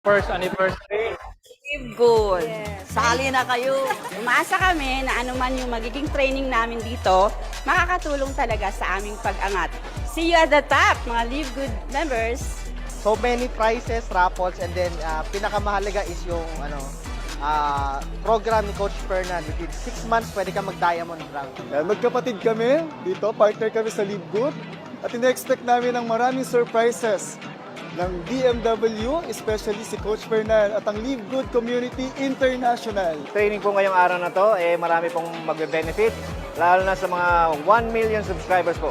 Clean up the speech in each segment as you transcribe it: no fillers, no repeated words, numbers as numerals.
first anniversary. Live good. Sali na kayo. Umaasa kami na anuman yung magiging training namin dito, makakatulong talaga sa aming pag-angat. See you at the top, mga Live Good members. So many prizes, raffles, and then pinakamahalaga is yung program ni Coach Fernan. Within 6 months, pwede ka mag-diamond rank. Magkapatid kami dito, partner kami sa Live Good. At ina-expect namin ang maraming surprises ng BMW, especially si Coach Fernan at ang Live Good Community International. Training po ngayong araw na to, marami pong magbe-benefit, lalo na sa mga 1 million subscribers po.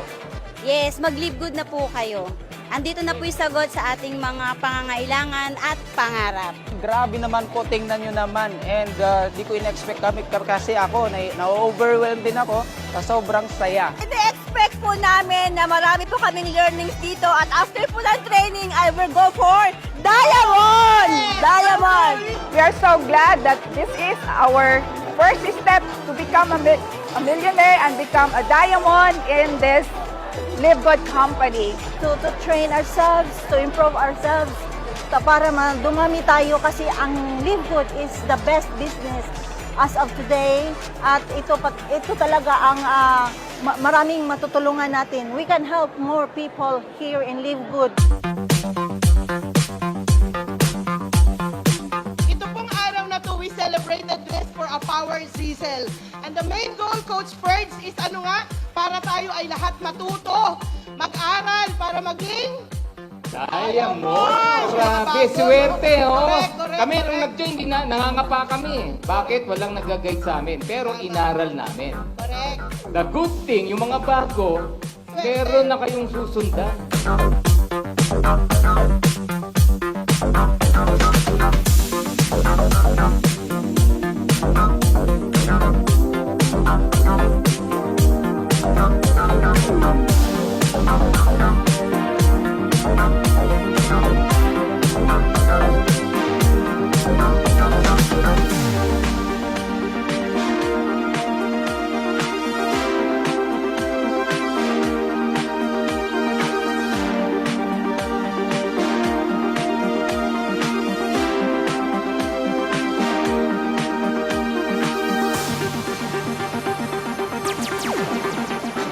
Yes, mag-live good na po kayo. Andito na po yung sagot sa ating mga pangangailangan at pangarap. Grabe naman po, tingnan nyo naman. And di ko in-expect kami kasi ako, na-overwhelmed din ako sa sobrang saya. Ina-expect po namin na marami po kaming learnings dito at after po ng training, I will go for Diamond! Diamond! We are so glad that this is our first step to become a millionaire and become a diamond in this Live Good company. To train ourselves, to improve ourselves, para dumami tayo kasi ang Live Good is the best business as of today. At ito talaga ang maraming matutulungan natin. We can help more people here in Live Good. Ito pong araw na to, we celebrated this for a power sizzle. And the main goal, Coach Ferds, is ano nga? Para tayo ay lahat matuto, mag-aral, para maging Diamond! Grabe, swerte, oh! Correct. Kami nung nag-join, nangangapa kami. Bakit? Walang nag-guide sa amin. Pero inaral namin. Correct. The good thing, yung mga bago, meron na kayong susundan.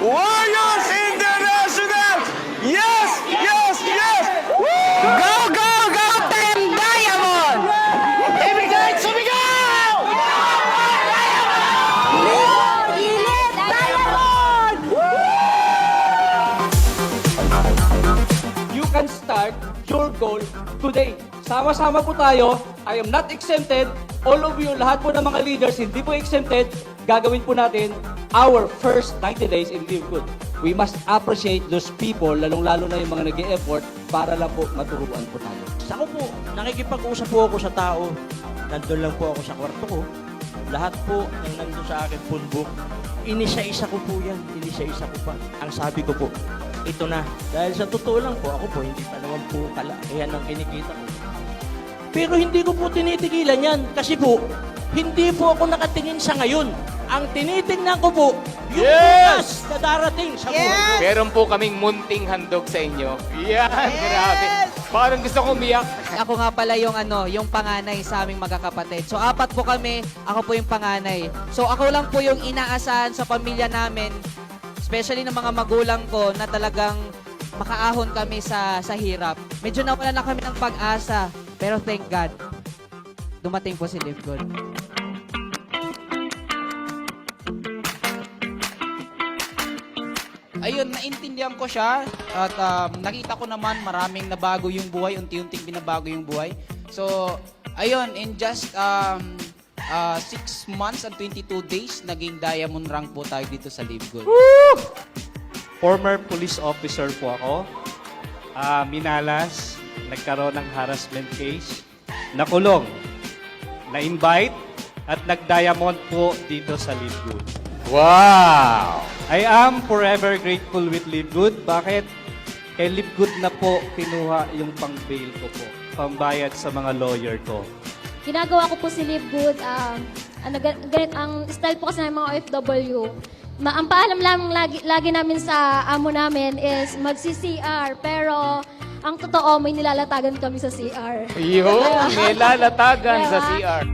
Warriors International! Yes! Yes! Yes! Go! Go! Go! Team Diamond! Ibigay! Sumigaw! You can start your goal today. Sama-sama po tayo. I am not exempted. All of you, lahat po ng mga leaders, hindi po exempted. Gagawin po natin our first 90 days in Live Good. We must appreciate those people, lalong-lalo na yung mga nag-e-effort para lang po maturuan po tayo. Ako po, nakikipag-usap po ako sa tao. Nandun lang po ako sa kwarto ko. Lahat po ng nandun sa akin punbok, inisa-isa ko po yan. Inisa-isa ko pa. Ang sabi ko po, ito na. Dahil sa totoo lang po, ako po, hindi pa naman po kalakihan ang kinikita ko. Pero hindi ko po tinitigilan yan. Kasi po, hindi po ako nakatingin sa ngayon. Ang tinitingnan ko po, yung bukas na darating sa buhay. Meron po kaming munting handog sa inyo. Yan, grabe. Parang gusto ko umiyak. Ako nga pala yung yung panganay sa aming magkakapatid. So 4 po kami, ako po yung panganay. So ako lang po yung inaasahan sa pamilya namin, especially ng mga magulang ko na talagang makaahon kami sa hirap. Medyo nawala na kami ng pag-asa, pero thank God, dumating po si Live Good. Ayun, naintindihan ko siya at nakita ko naman maraming nabago yung buhay, unti-unting binabago yung buhay. So, ayun, in just 6 months and 22 days, naging diamond rank po tayo dito sa Live Good. Former police officer po ako. Minalas, nagkaroon ng harassment case, nakulong, na-invite, at nag-diamond po dito sa Live Good. Wow! I am forever grateful with Live Good. Bakit? Kay Live Good na po kinuha yung pang-bail ko po, pambayad sa mga lawyer ko. Ginagawa ko po si Live Good. Ang style po kasi ng mga OFW, ang paalam lamang lagi namin sa amo namin is magsi-CR. Pero Ang totoo, may nilalatagan kami sa CR. Yun, may lalatagan sa Diba? CR.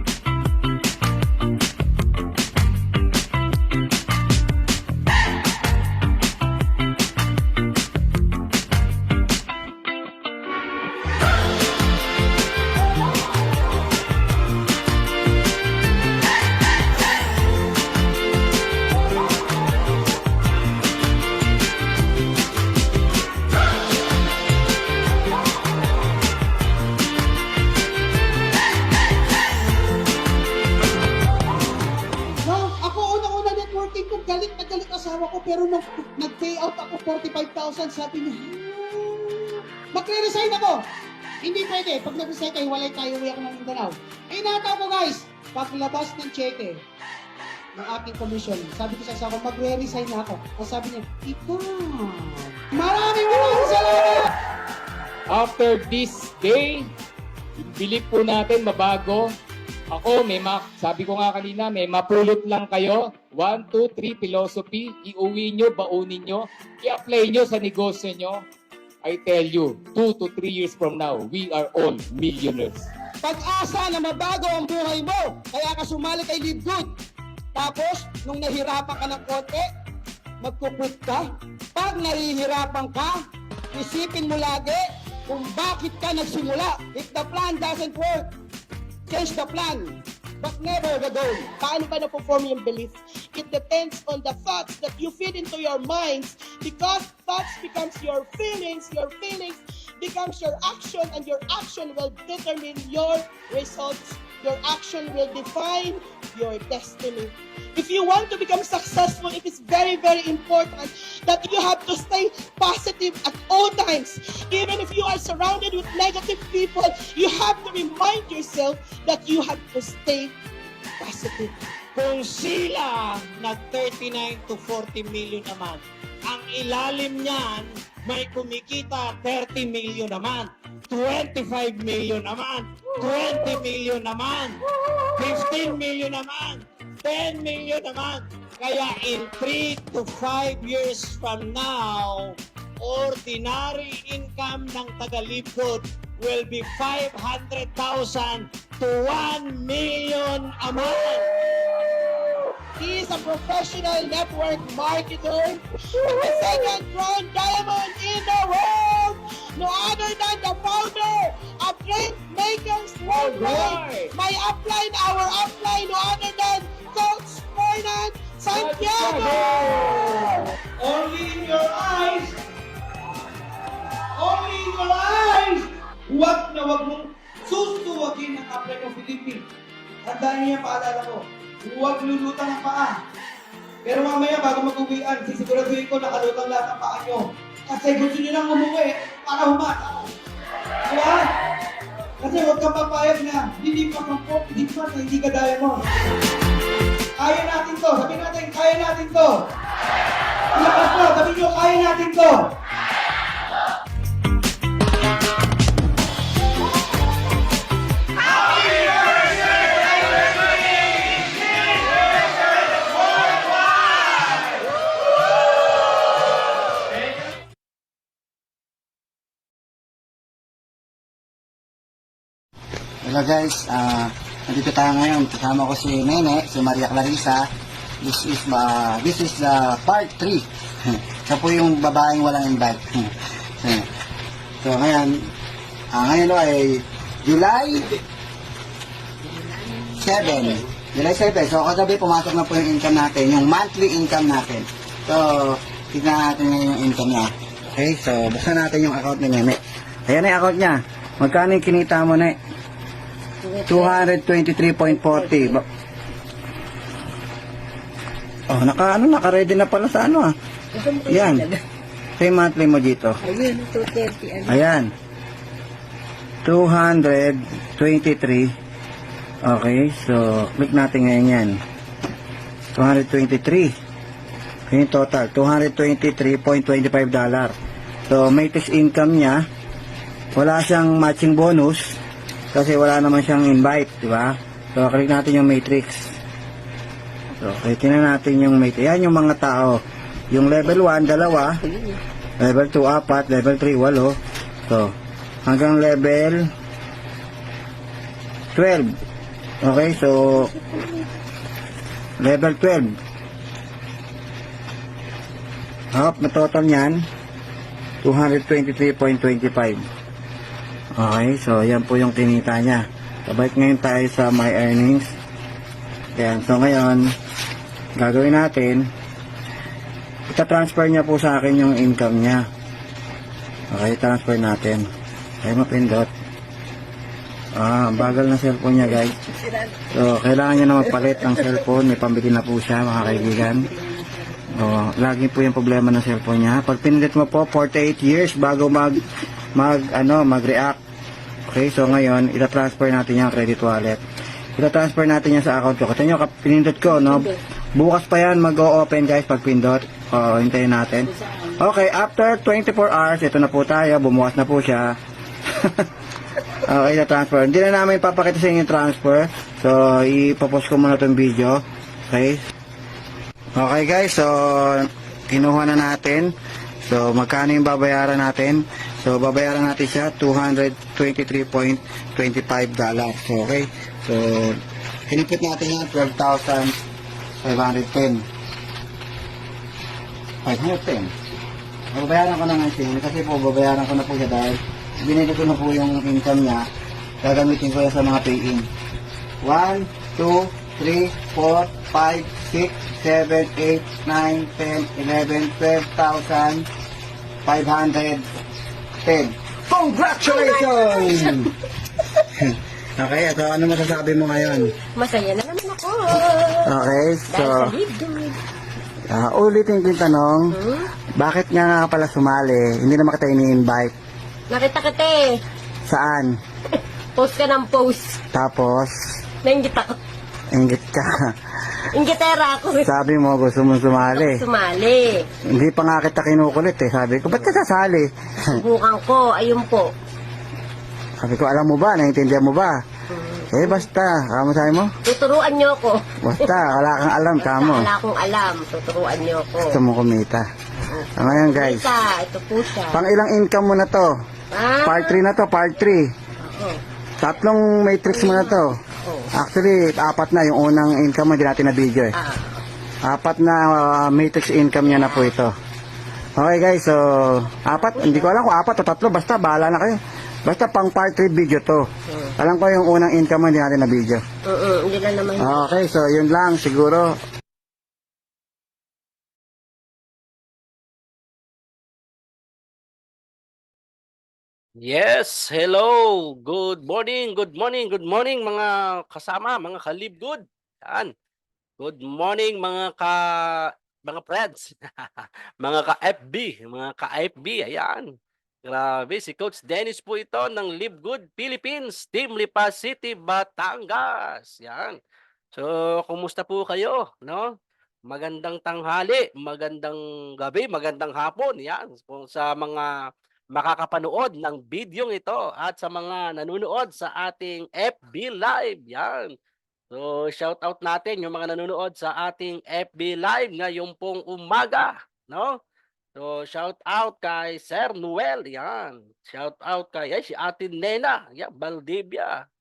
No, ako unang-una networking ko, galit na galit asawa ko, pero nung nag-pay out ako 45,000, sabi niya, magre-resign ako. Hindi pwede. Pag nag-resign kayo, walay tayo, uwi ako ng Mindanao. Inataw ko guys, paglabas ng cheque ng aking commission, sabi ko sa asawa ko, magre-resign na ako. Ang sabi niya, ikaw. Maraming salamat! After this day, believe po natin mabago. Ako, sabi ko nga kanina, may mapulot lang kayo. 1, 2, 3 philosophy. Iuwi nyo, baunin nyo. I-apply nyo sa negosyo nyo. I tell you, 2 to 3 years from now, we are all millionaires. Pag-asa na mabago ang buhay mo, kaya ka sumali kay Live Good. Tapos, nung nahirapan ka ng konti, magkukwit ka. Pag nahihirapan ka, isipin mo lagi kung bakit ka nagsimula. If the plan doesn't work, change the plan, but never the goal. Paano ba na-perform yung belief? It depends on the thoughts that you feed into your minds, because thoughts becomes your feelings becomes your action, and your action will determine your results. Your action will define your destiny. If you want to become successful, it is very, very important that you have to stay positive at all times. Even if you are surrounded with negative people, you have to remind yourself that you have to stay positive. Kung sila nag-39 to 40 million naman, ang ilalim niyan may kumikita 30 million naman, 25 million naman, 20 million naman, 15 million naman, 10 million naman. Kaya in 3 to 5 years from now, ordinary income ng taga-Live Good will be 500,000 to 1 million a month. He is a professional network marketer, the second crown diamond in the world, no other than the founder of Drink Makers Worldwide. My upline, our upline, no other than Coach Fernand Santiago. Only in your eyes, only in your eyes, huwag na huwag mong susuwagin ang upline ng Philippines. Tandaan niyo yan, paalala ko. Huwag lulutang ang paa. Pero mamaya bago mag-uwian, sisiguraduhin ko nakalutang lahat ang paa nyo. Kasi gusto nyo lang umuwi para humataw. Diba? Kasi huwag kang papayag na hindi pa kampok, hindi pa na hindi ka diamond. Kaya natin to. Sabihin natin, kaya natin to. Lakas mo, sabihin nyo, kaya natin to. Hello guys, nandito tayo ngayon. Kasama ko si Nene, si Maria Clarissa. This is the part 3. Siya po yung babaeng walang invite. So ngayon ay July 7. July 7. So kagabi pumasok na po yung income natin, yung monthly income natin. So tignan natin ngayon yung income niya. Okay, so buksan natin yung account ni Nene. Ayan na yung account niya. Magkano yung kinita mo na 223.40. Oh, naka-ready na pala sa ano ah. Yan. Ito yung monthly mo dito. Ayun, 230. Ayan. 223. Okay, so click natin ngayon yan. 223. Yung total, $223.25. So, matrix income niya, wala siyang matching bonus kasi wala naman siyang invite, di ba? So, click natin yung matrix. So, tingnan natin yung matrix. Yan yung mga tao. Yung level 1, 2, level 2, 4, level 3, 8. So, hanggang level 12. Okay, so level 12. Na total niyan 223.25. Okay, so yan po yung kinita niya. Sabay ngayon tayo sa my earnings. Yan, so ngayon gagawin natin, ita-transfer niya po sa akin yung income niya. Okay, transfer natin. Ay, mapindot. Bagal na cellphone niya, guys. So, kailangan niya na magpalit ng cellphone. May pambili na po siya, mga kaibigan. Lagi po yung problema ng cellphone niya. Pag pinindot mo po, 48 years bago mag-react. Okay, so ngayon, ita-transfer natin yung credit wallet. Ita-transfer natin yan sa account ko. Kasi nyo, pinindot ko, no? Bukas pa yan, mag-o-open, guys, pag pindot. Hintayin natin. Okay, after 24 hours, ito na po tayo. Bumukas na po siya. Okay, na-transfer. Hindi na namin papakita sa inyo yung transfer. So, ipopost ko muna itong video. Okay. Okay, guys. So, kinuha na natin. So, magkano yung babayaran natin? So, babayaran natin siya $223.25. So, okay. So, hinipit natin yan 12,510. 510. Babayaran ko na ng sin kasi po babayaran ko na po siya dahil binili ko na po yung income niya. Gagamitin ko yan sa mga pay-in. 1, 2, 3, 4, 5, 6, 7, 8, 9, 10, 11, 12,510. Congratulations! Okay, so ano masasabi mo ngayon? Masaya na naman ako. Okay, so ulitin ko yung tanong, bakit nga pala sumali? Hindi naman kita ini-invite. Nakita kita eh. Saan? Post ka ng post. Tapos, Nainggit ako. inggit ka. Inggitera ako. Sabi mo gusto mong sumali. Sumali. Hindi pa nga kita kinukulit eh. Sabi ko, ba't ka sasali? Subukan ko. Ayun po. Sabi ko, alam mo ba? Naiintindihan mo ba? Eh, basta. Kamo sabi mo? Tuturuan niyo ako. Basta, wala kang alam, kamo. Wala akong alam. Tuturuan niyo ako. Gusto mo kumita. Ngayon, guys. Ito po siya. Pang ilang income mo na to? Part 3 na to, part 3. Tatlong matrix mo na to. Actually, 4 na. Yung unang income mo, hindi natin na video eh. 4 na matrix income niya na po ito. Okay guys, so 4. Hindi ko alam kung 4 o 3. Basta, bahala na kayo. Basta pang part 3 video to. Alam ko yung unang income mo, hindi natin na video. Hindi na naman. Okay, so yun lang siguro. Yes, hello. Good morning, good morning, good morning mga kasama, mga ka-Live Good. Yan. Good morning mga friends. Mga ka-FB, mga ka-FB. Ayan. Grabe, si Coach Dennis po ito ng Live Good Philippines, Team Lipa City, Batangas. Yan. So, kumusta po kayo, no? Magandang tanghali, magandang gabi, magandang hapon. Yan. Kung sa mga makakapanood ng video ito at sa mga nanonood sa ating FB Live. Yan. So, shout out natin yung mga nanonood sa ating FB Live ngayong pong umaga, no? So, shout out kay Sir Noel, yan. Shout out kay si Ate Nena, yan, Valdivia.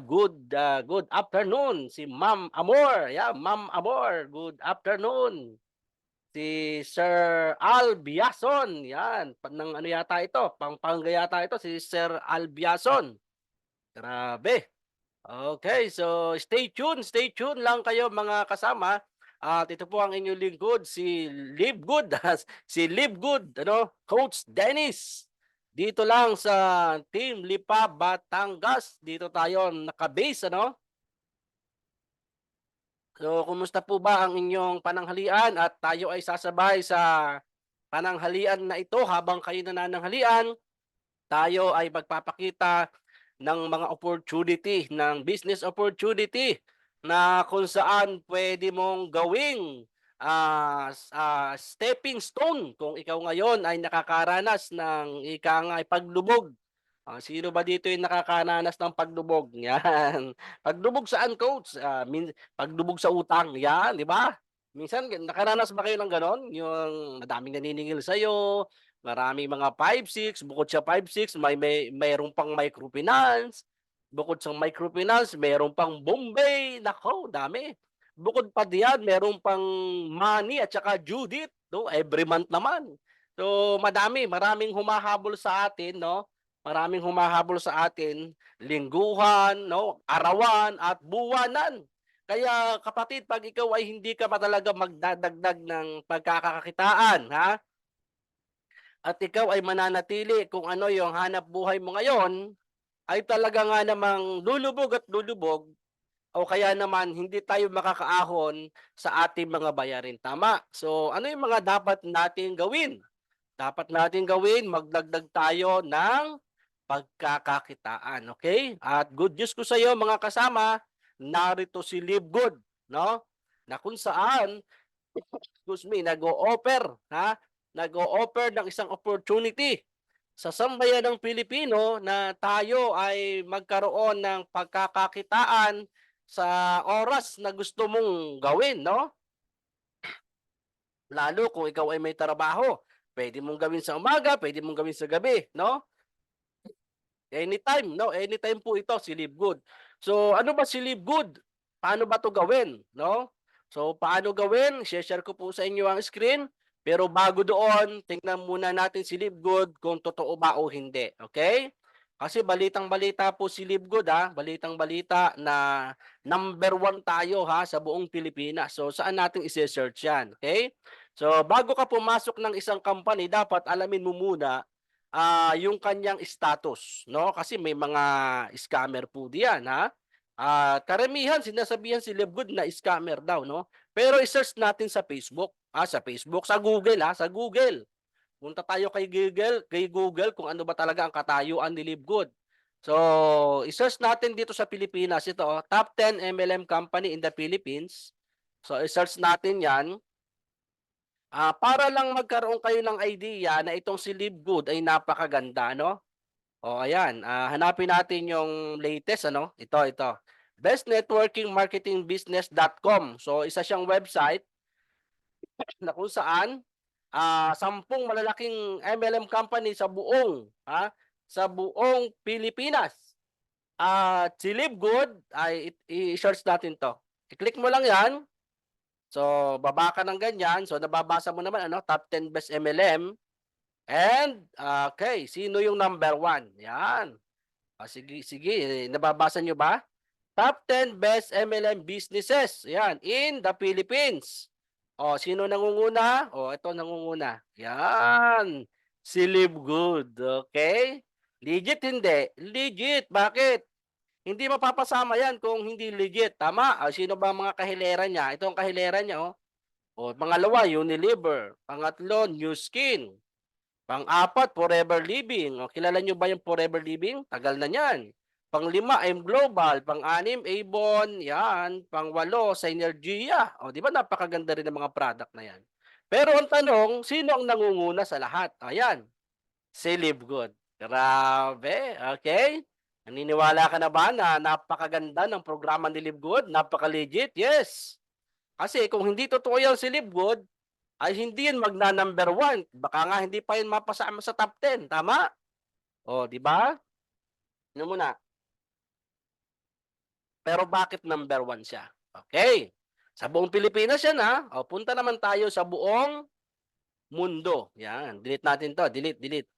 Good afternoon si Ma'am Amor, yan, Ma'am Amor, good afternoon. Si Sir Albiason, yan, ng ano yata ito, Pampanga yata ito, si Sir Albiason. Grabe. Okay, so stay tuned lang kayo mga kasama. At ito po ang inyong lingkod, si Live Good, si Live Good, ano, Coach Dennis. Dito lang sa Team Lipa Batangas, dito tayo naka-base, ano? So, kumusta po ba ang inyong pananghalian? At tayo ay sasabay sa pananghalian na ito. Habang kayo nananghalian, tayo ay magpapakita ng mga opportunity, ng business opportunity na kung saan pwede mong gawing stepping stone kung ikaw ngayon ay nakakaranas ng paglubog. Sino ba dito yung nakakaranas ng paglubog? Yan. Paglubog saan, Coach? Paglubog sa utang. Yan, di ba? Minsan, nakaranas ba kayo ng ganon? Yung madaming naniningil sa'yo, Maraming mga 5-6, bukod sa 5-6, mayroon pang microfinance. Bukod sa microfinance, mayroon pang Bombay. Nako, dami. Bukod pa diyan, mayroon pang Money at saka Judith, no? Every month naman. So, maraming humahabol sa atin, no? Maraming humahabol sa atin, lingguhan, no? Arawan at buwanan. Kaya kapatid, pag ikaw ay hindi ka pa talaga magdadagdag ng pagkakakitaan, ha? At ikaw ay mananatili kung ano yung hanap buhay mo ngayon, ay talaga nga namang lulubog at lulubog, o kaya naman hindi tayo makakaahon sa ating mga bayarin. Tama? So, ano yung mga dapat natin gawin? Dapat natin gawin, magdagdag tayo ng pagkakakitaan. Okay? At good news ko sa iyo mga kasama, narito si Live Good, no? Na kung saan, excuse me, nag-o-offer, ha? Nag-o-offer ng isang opportunity sa sambayan ng Pilipino na tayo ay magkaroon ng pagkakakitaan sa oras na gusto mong gawin, no? Lalo kung ikaw ay may trabaho, pwede mong gawin sa umaga, pwede mong gawin sa gabi, no? Anytime, no? Anytime po ito si Live Good. So, ano ba si Live Good? Paano ba 'to gawin, no? So, paano gawin? Share ko po sa inyo ang screen. Pero bago doon, tingnan muna natin si Live Good kung totoo ba o hindi. Okay? Kasi balitang-balita po si Live Good, ha? Balitang-balita na number 1 tayo, ha, sa buong Pilipinas. So, saan natin isi-search yan? Okay? So, bago ka pumasok ng isang company, dapat alamin mo muna yung kanyang status, no? Kasi may mga scammer po diyan, ha? Karamihan sinasabihan si Live Good na scammer daw, no? Pero i-search natin sa Facebook, sa Google, sa Google. Punta tayo kay Google kung ano ba talaga ang katayuan ni Live Good. So, i-search natin dito sa Pilipinas ito, top 10 MLM company in the Philippines. So, i-search natin 'yan. Para lang magkaroon kayo ng idea na itong si Live Good ay napakaganda, no? O, ayan, hanapin natin yung latest, ano? Ito. bestnetworkingmarketingbusiness.com. So, isa siyang website na kung saan 10 malalaking MLM company sa buong Pilipinas. At si Live Good ay i-search natin 'to. I-click mo lang 'yan. So, baba ka ng ganyan. So, nababasa mo naman top 10 best MLM. And okay, sino yung number 1? Yan. Sige, nababasa nyo ba? Top 10 best MLM businesses. Yan, in the Philippines. O, sino nangunguna? O, ito nangunguna. Yan. Si Live Good. Okay? Legit hindi? Legit. Bakit? Hindi mapapasama yan kung hindi legit. Tama? Sino ba mga kahilera niya? Ito ang kahilera niya. O, pangalawa, Unilever. Pangatlo, New Skin. Pang-apat, Forever Living. O, kilala nyo ba yung Forever Living? Tagal na yan. Pang-5, M Global. Pang-6, Avon. Yan. Pang-8, Synergia. O, di ba napakaganda rin ng mga product na yan? Pero ang tanong, sino ang nangunguna sa lahat? Ayan. Si Live Good. Grabe. Okay? Naniniwala ka na ba na napakaganda ng programa ni Live Good? Napaka-legit? Yes. Kasi kung hindi totoo yan si Live Good, ay hindi yan magna-number 1. Baka nga hindi pa yun mapasama sa top 10. Tama? O, di ba? Ano muna? Pero bakit number 1 siya? Okay. Sa buong Pilipinas yan, ha? O, punta naman tayo sa buong mundo. Yan. Delete natin to. Delete.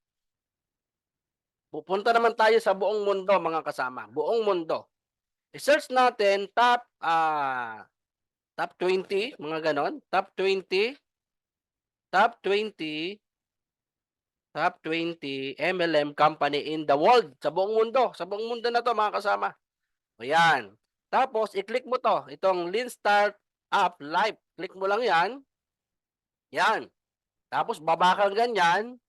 Pupunta naman tayo sa buong mundo, mga kasama. Buong mundo. I-search natin top 20, mga ganon. Top 20 MLM company in the world. Sa buong mundo. Sa buong mundo na to, mga kasama. O yan. Tapos, i-click mo to. Itong Lean Startup Live. Click mo lang yan. Yan. Tapos, baba kang ganyan.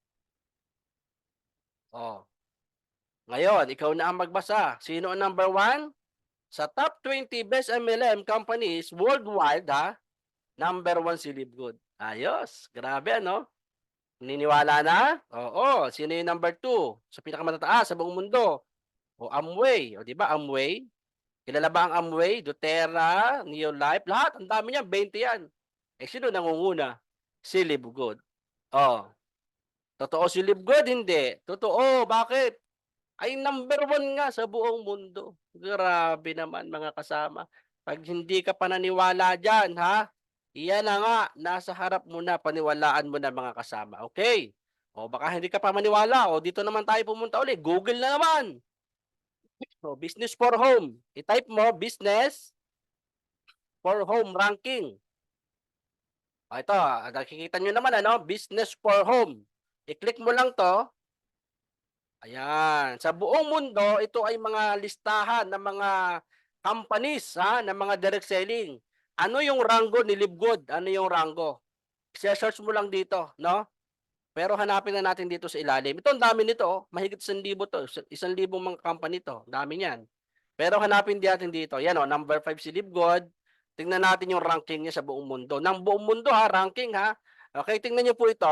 O. Ngayon, ikaw na ang magbasa. Sino ang number 1? Sa top 20 best MLM companies worldwide, number 1 si Live Good. Ayos. Grabe, ano? Naniniwala na? Oo. Sino yung number 2? Sa pinakamatataas sa buong mundo. O Amway. O, di ba Amway? Kilala ba ang Amway? doTERRA, Neolife. Lahat. Ang dami niya. 20 yan. Sino nangunguna? Si Live Good. O. Totoo si Live Good? Hindi. Totoo. Bakit? Ay number 1 nga sa buong mundo. Grabe naman mga kasama. Pag hindi ka pananiwala dyan, ha? Iyan na nga, nasa harap mo na, paniwalaan mo na mga kasama. Okay? O baka hindi ka pa maniwala. O dito naman tayo pumunta ulit. Google na naman. So, business for home. I-type mo, business for home ranking. O ito, nakikita nyo naman, ano? Business for home. I-click mo lang to. Ayan. Sa buong mundo, ito ay mga listahan ng mga companies, ha? Ng mga direct selling. Ano yung rango ni Live Good? Ano yung rango? I-search mo lang dito, no? Pero hanapin na natin dito sa ilalim. Ito, ang dami nito. Oh. Mahigit 1,000 to. 1,000 mga company to. Dami niyan. Pero hanapin natin dito. Yan o, number 5 si Live Good. Tingnan natin yung ranking niya sa buong mundo. Ng buong mundo ha, ranking ha. Okay, tingnan niyo po ito.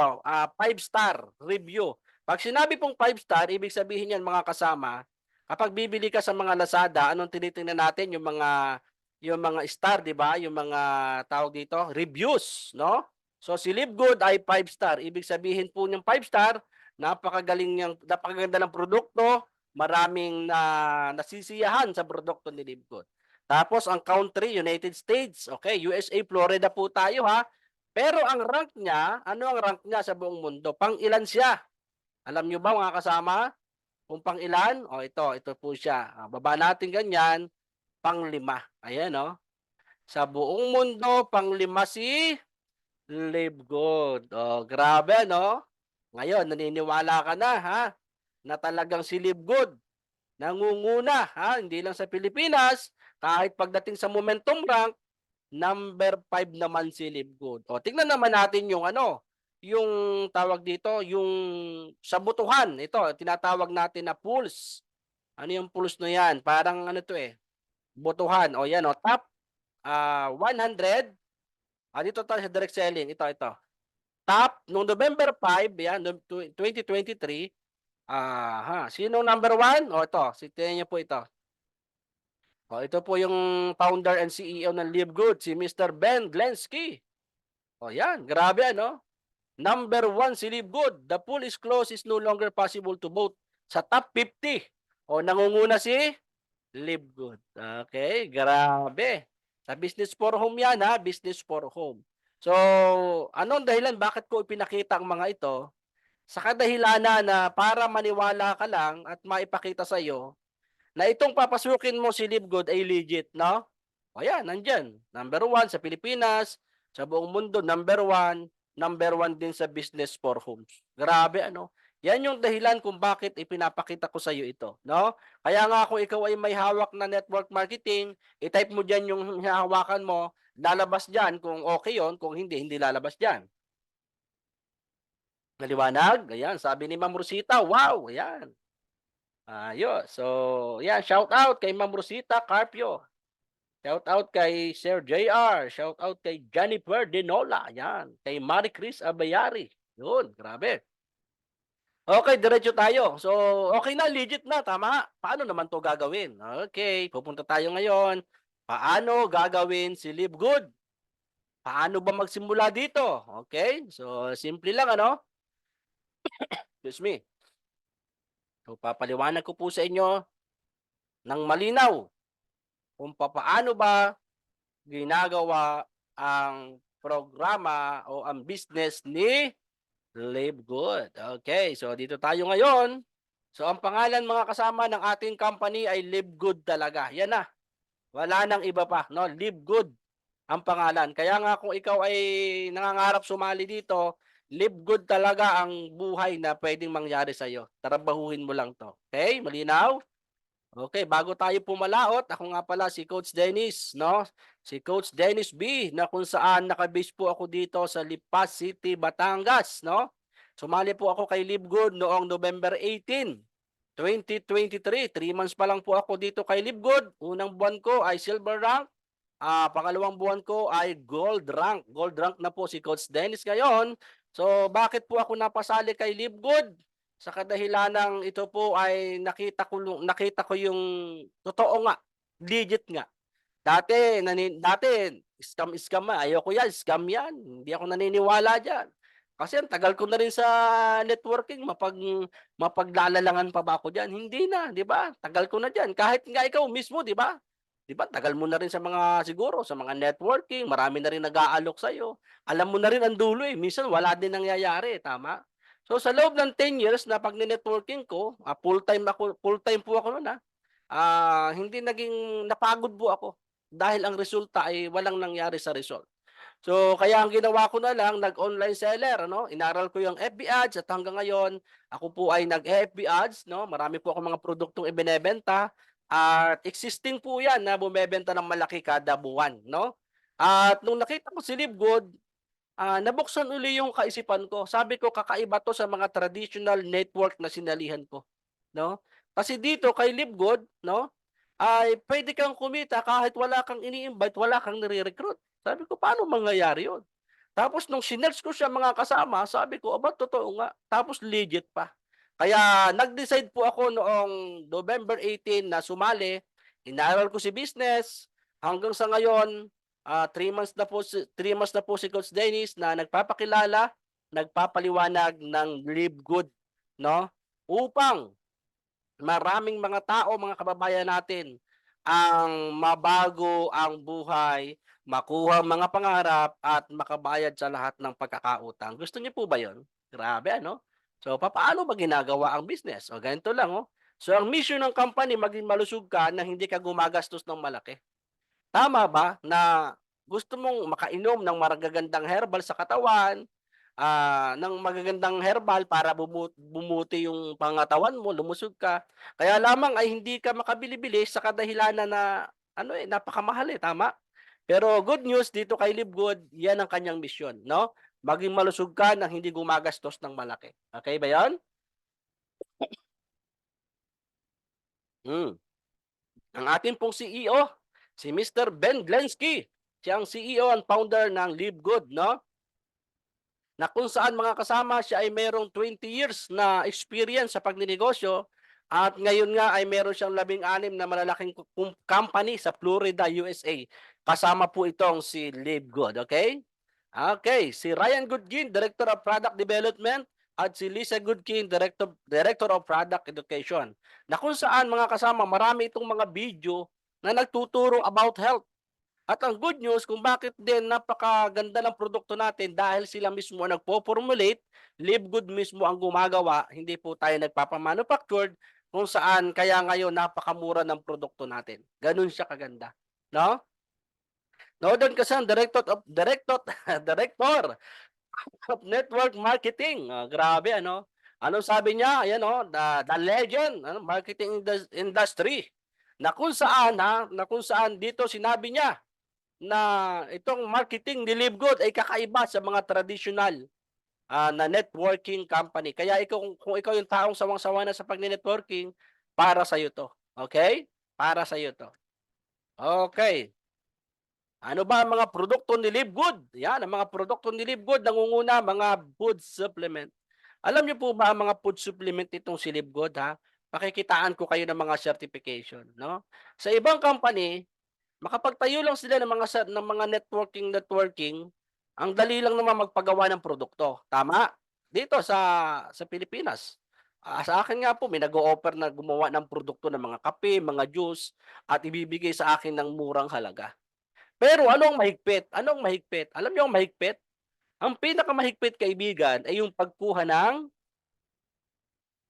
5-star review. Pag sinabi pong 5-star, ibig sabihin yan mga kasama, kapag bibili ka sa mga Lazada, anong tinitingnan natin? Yung mga star, di ba? Yung mga tawag dito, reviews, no? So si Live Good ay 5-star. Ibig sabihin po ng 5-star, napakaganda ng produkto, maraming nasisiyahan sa produkto ni Live Good. Tapos ang country, United States, okay, USA, Florida po tayo ha. Pero ang rank niya, ano ang rank niya sa buong mundo? Pang-ilan siya? Alam niyo ba mga kasama? Kung pang-ilan? O ito po siya. Baba natin ganyan, pang-5. Ayan o. Sa buong mundo, pang-5 si Live Good. Oh, grabe, no? Ngayon, naniniwala ka na, ha? Na talagang si Live Good nangunguna, ha? Hindi lang sa Pilipinas, kahit pagdating sa momentum rank, number 5 naman si Live Good. O, tingnan naman natin yung yung tawag dito, yung sa butuhan. Ito, tinatawag natin na pulse. Ano yung pulse na yan? Parang to butuhan. O, yan, top 100. Dito tayo sa direct selling. Ito. Top, noong November 5, yan, 2023. Sino number 1? O, ito. Tingnan niyo po ito. O, ito po yung founder and CEO ng Live Good, si Mr. Ben Glensky. O, yan. Grabe, ano? Number 1 si Live Good. The pool is closed. Is no longer possible to vote sa top 50. O, nangunguna si Live Good. Okay, grabe. Sa business for home yan, ha? Business for home. So, anong dahilan? Bakit ko ipinakita ang mga ito? Sa kadahilanan na para maniwala ka lang at maipakita sa iyo na itong papasukin mo si Live Good ay legit, no? O yan, nandyan. Number 1 sa Pilipinas, sa buong mundo, number 1 din sa business for homes. Grabe, ano? Yan yung dahilan kung bakit ipinapakita ko sa iyo ito, no? Kaya nga kung ikaw ay may hawak na network marketing, i-type mo diyan yung hahawakan mo, lalabas diyan kung okay yon, kung hindi lalabas diyan. Naliwanag? Ayan, sabi ni Ma'am Rosita, wow, ayan. Ayos. So, yan, shout out kay Ma'am Rosita Carpio. Shout out kay Sir JR, shout out kay Jennifer Dinola, ayan, kay Marie Chris Abayari. Yun, grabe. Okay, diretso tayo. So, okay na, legit na, tama. Paano naman to gagawin? Okay, pupunta tayo ngayon. Paano gagawin si Live Good? Paano ba magsimula dito? Okay, so simple lang, ano? Excuse me. So, papaliwanag ko po sa inyo ng malinaw kung paano ba ginagawa ang programa o ang business ni Live Good. Okay, so dito tayo ngayon. So ang pangalan mga kasama ng ating company ay Live Good talaga. Yan na. Wala nang iba pa, no? Live Good ang pangalan. Kaya nga kung ikaw ay nangangarap sumali dito, Live Good talaga ang buhay na pwedeng mangyari sa iyo. Trabahuhin mo lang 'to. Okay? Malinaw? Okay, bago tayo pumalaot, ako nga pala si Coach Dennis, no? Si Coach Dennis B, na kung saan nakabase po ako dito sa Lipa City, Batangas, no? Sumali po ako kay Live Good noong November 18, 2023. 3 months pa lang po ako dito kay Live Good. Unang buwan ko ay silver rank. Pangalawang buwan ko ay gold rank. Gold rank na po si Coach Dennis ngayon. So, bakit po ako napasali kay Live Good? Sa kadahilanang ito po ay nakita ko yung totoo nga, legit nga. Dati scam, ayoko yan, scam yan. Hindi ako naniniwala diyan. Kasi ang tagal ko na rin sa networking, mapaglalalangan pa ba ako diyan? Hindi na, 'di ba? Tagal ko na diyan. Kahit nga ikaw mismo, 'di ba? 'Di ba, tagal mo na rin sa mga siguro sa mga networking, marami na rin nag-aalok sa iyo. Alam mo na rin ang dulo eh. Minsan wala din nangyayari, tama? So sa loob ng 10 years na pagne-networking ko, full-time po ako noon. Hindi naging napagod po ako dahil ang resulta ay walang nangyari sa result. So, kaya ang ginawa ko na lang, nag-online seller, ano? Inaral ko yung FB ads at hanggang ngayon, ako po ay nag-FB ads, no? Marami po akong mga produktong ibinebenta at existing po yan na bumebenta ng malaki kada buwan, no? At nung nakita ko si Livegood, nabuksan uli yung kaisipan ko. Sabi ko, kakaiba to sa mga traditional network na sinalihan ko, no? Kasi dito kay Livegood, no? Ay pwede kang kumita kahit wala kang ini-invite, wala kang nire-recruit. Sabi ko, paano mangyayari yun? Tapos nung sinerge ko siya mga kasama, sabi ko, aba, totoo nga. Tapos legit pa. Kaya nag-decide po ako noong November 18 na sumali. Inaral ko si business. Hanggang sa ngayon, 3 months na po si Coach Dennis na nagpapakilala, nagpapaliwanag ng Livegood, no? Upang maraming mga tao, mga kababayan natin, ang mabago ang buhay, makuha ang mga pangarap at makabayad sa lahat ng pagkakautang. Gusto niyo po ba 'yon? Grabe ano? So papaano ba ginagawa ang business? O ganito lang oh. So ang mission ng company maging malusog ka na hindi ka gumagastos ng malaki. Tama ba na gusto mong makainom ng magagandang herbal sa katawan, ng magagandang herbal para bumuti yung pangatawan mo, lumusog ka. Kaya lamang ay hindi ka makabili-bili sa kadahilanan na napakamahal tama? Pero good news dito kay Livegood, yan ang kanyang misyon, no? Maging malusog ka nang hindi gumagastos ng malaki. Okay ba 'yan? Ang ating pong CEO, si Mr. Ben Glensky, siya ang CEO and founder ng Livegood, no? Na kung saan mga kasama siya ay mayroong 20 years na experience sa pagninegosyo at ngayon nga ay meron siyang 16 na malalaking company sa Florida, USA. Kasama po itong si Livegood, okay? Okay, si Ryan Goodkin, Director of Product Development at si Lisa Goodkin, Director of Product Education. Na kung saan mga kasama, marami itong mga video na nagtuturo about health. At ang good news kung bakit din napakaganda ng produkto natin dahil sila mismo ang nagpo-formulate, Livegood mismo ang gumagawa, hindi po tayo nagpapamanufactured kung saan kaya ngayon napakamura ng produkto natin. Ganun siya kaganda, no? No, doon kasi ang Director of Network Marketing. Grabe ano? Anong sabi niya? Ayan oh, the legend, marketing industry. Na kung saan dito sinabi niya na itong marketing ni Livegood ay kakaiba sa mga traditional na networking company. Kaya kung ikaw yung taong sawang-sawa na sa pag-networking, para sa iyo to. Okay? Para sa iyo to. Okay. Ano ba ang mga produkto ni Livegood? Yan, ang mga produkto ni Livegood, nangunguna mga food supplement. Alam niyo po ba ang mga food supplement itong si Livegood, ha? Pakikitaan ko kayo ng mga certification, no? Sa ibang company, makapagtayo lang sila ng mga networking, ang dali lang naman magpagawa ng produkto. Tama? Dito sa Pilipinas. Sa akin nga po, may nag-o-offer na gumawa ng produkto ng mga kape, mga juice, at ibibigay sa akin ng murang halaga. Pero anong mahigpit? Anong mahigpit? Alam niyo ang mahigpit? Ang pinakamahigpit, kaibigan, ay yung pagkuha ng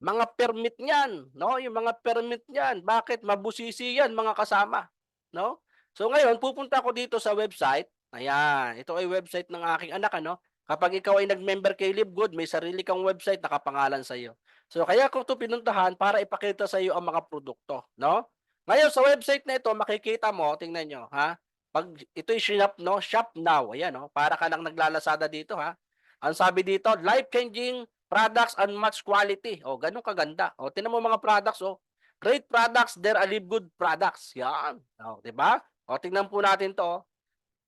mga permit niyan, no? Yung mga permit niyan. Bakit? Mabusisi yan, mga kasama, no? So ngayon, pupunta ako dito sa website. Ayan, ito ay website ng aking anak, ano? Kapag ikaw ay nag-member kay Livegood, may sarili kang website nakapangalan sa iyo. So kaya ko 'to pinuntahan para ipakita sa iyo ang mga produkto, no? Ngayon sa website na ito, makikita mo, tingnan niyo, ha? Pag ito'y shop, no? Shop now. Ayan, no? Para ka lang naglalasada dito, ha? Ang sabi dito, life-changing products and match quality. O, ganun kaganda. O, tinan mo mga products, o. Great products, they're a Livegood products. Yan. O, diba? O, tingnan po natin to.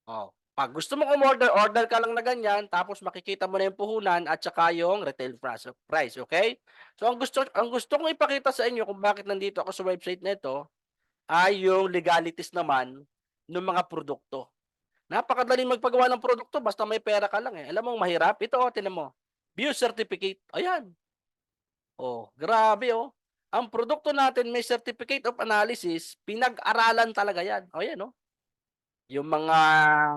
O, pag gusto mo order, order ka lang na ganyan, tapos makikita mo na yung puhunan at saka yung retail price, okay? So, ang gusto kong ipakita sa inyo kung bakit nandito ako sa website na ito ay yung legalities naman ng mga produkto. Napakadaling magpagawa ng produkto basta may pera ka lang eh. Alam mo mahirap? Ito, tinan mo. Bio certificate. Ayan. Oh, grabe oh. Ang produkto natin may certificate of analysis, pinag-aralan talaga yan. O yan oh. Yung mga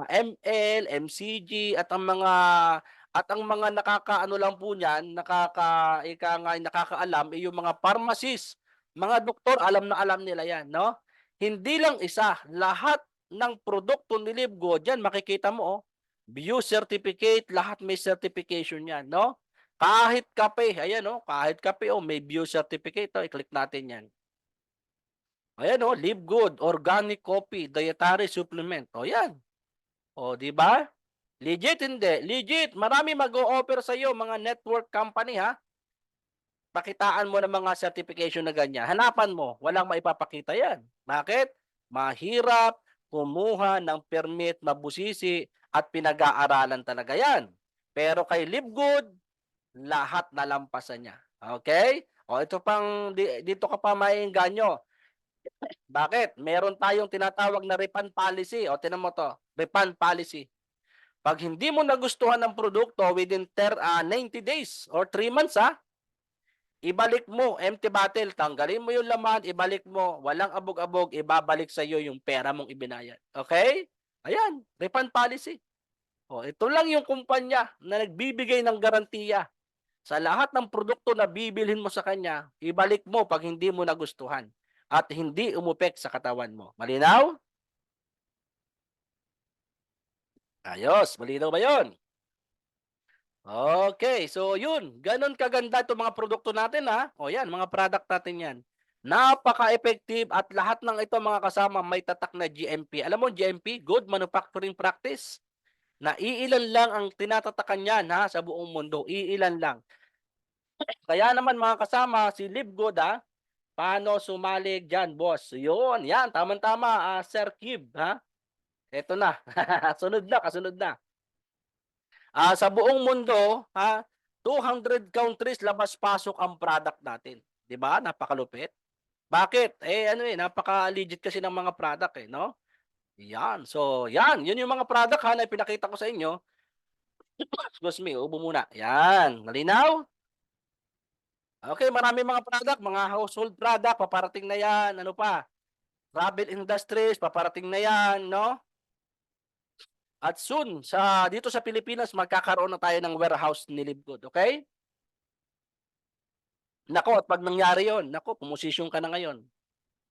ML, MCG at ang mga nakakaano lang po niyan, nakakaalam yung mga pharmacist, mga doktor, alam na alam nila yan, no? Hindi lang isa, lahat ng produkto ni Livgo, diyan makikita mo oh, Bio certificate, lahat may certification yan, no? Kahit kape, ayan oh, kahit kape oh, may Bio certificate oh, i-click natin yan. Ayan oh, Live Good, organic coffee, dietary supplement. O yan. O, di ba? Legit hindi. Legit. Marami mag-o-offer sa iyo mga network company ha. Pakitaan mo ng mga certification na ganyan. Hanapan mo. Walang maipapakita yan. Bakit? Mahirap kumuha ng permit, mabusisi at pinag-aaralan talaga yan. Pero kay Live Good, lahat nalampasan niya. Okay? O ito pang, dito ka pa maiengganyo. Bakit? Meron tayong tinatawag na refund policy. O, tinan mo to. Refund policy. Pag hindi mo nagustuhan ng produkto within 90 days or 3 months, ibalik mo. Empty bottle. Tanggalin mo yung laman, ibalik mo. Walang abog-abog, ibabalik sa iyo yung pera mong ibinayad. Okay? Ayan. Refund policy. O, ito lang yung kumpanya na nagbibigay ng garantiya. Sa lahat ng produkto na bibilhin mo sa kanya, ibalik mo pag hindi mo nagustuhan. At hindi umupek sa katawan mo. Malinaw? Ayos. Malinaw ba yun? Okay. So, yun. Ganon kaganda itong mga produkto natin, ha? O yan, mga product natin yan. Napaka-effective at lahat ng ito, mga kasama, may tatak na GMP. Alam mo, GMP, Good Manufacturing Practice, na iilan lang ang tinatatakan yan, ha, sa buong mundo. Iilan lang. Kaya naman, mga kasama, si Live Good, ha, paano sumalig dyan, boss? Yun, yan, tama-tama, Sir Kib, ha? Ito na, sunod na, kasunod na. Sa buong mundo, ha, 200 countries labas-pasok ang product natin. 'Di ba? Napakalupit. Bakit? Napaka-legit kasi ng mga product no? Yan. So, yan, yun yung mga product na pinakita ko sa inyo. Excuse me, ubo muna. Yan, malinaw? Okay, marami mga product, mga household product, paparating na yan. Ano pa? Travel industries, paparating na yan, no? At soon, dito sa Pilipinas, magkakaroon na tayo ng warehouse ni Live Good, okay? Nako, at pag nangyari yon, nako, pumosisyon ka na ngayon.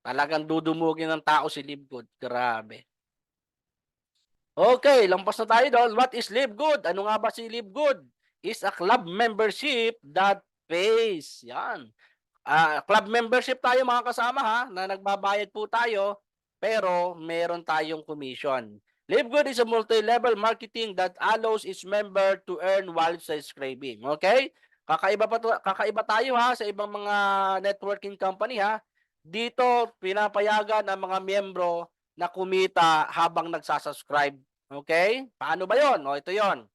Talagang dudumugin ng tao si Live Good. Grabe. Okay, lampas na tayo doon. What is Live Good? Ano nga ba si Live Good? Is a club membership that pays. Yan. Club membership tayo mga kasama ha, na nagbabayad po tayo, pero meron tayong commission. Live Good is a multi-level marketing that allows its member to earn while subscribing. Okay? Kakaiba tayo ha sa ibang mga networking company ha. Dito, pinapayagan ang mga miyembro na kumita habang nagsasubscribe. Okay? Paano ba yon? O, ito yon.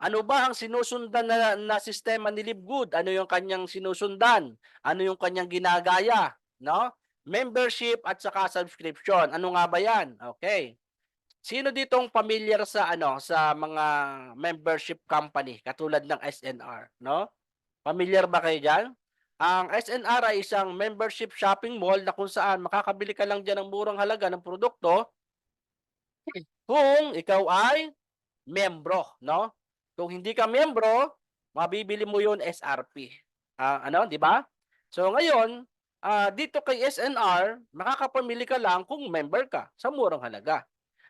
Ano ba ang sinusundan na sistema ni Live Good? Ano yung kanyang sinusundan? Ano yung kanyang ginagaya? No? Membership at saka subscription. Ano nga ba yan? Okay. Sino ditong familiar sa mga membership company katulad ng SNR, no? Familiar ba kayo diyan? Ang SNR ay isang membership shopping mall na kung saan makakabili ka lang diyan ng murang halaga ng produkto kung ikaw ay membro, no? Kung hindi ka membro, mabibili mo 'yon SRP. Di ba? So ngayon, dito kay SNR, makakapamili ka lang kung member ka sa murang halaga.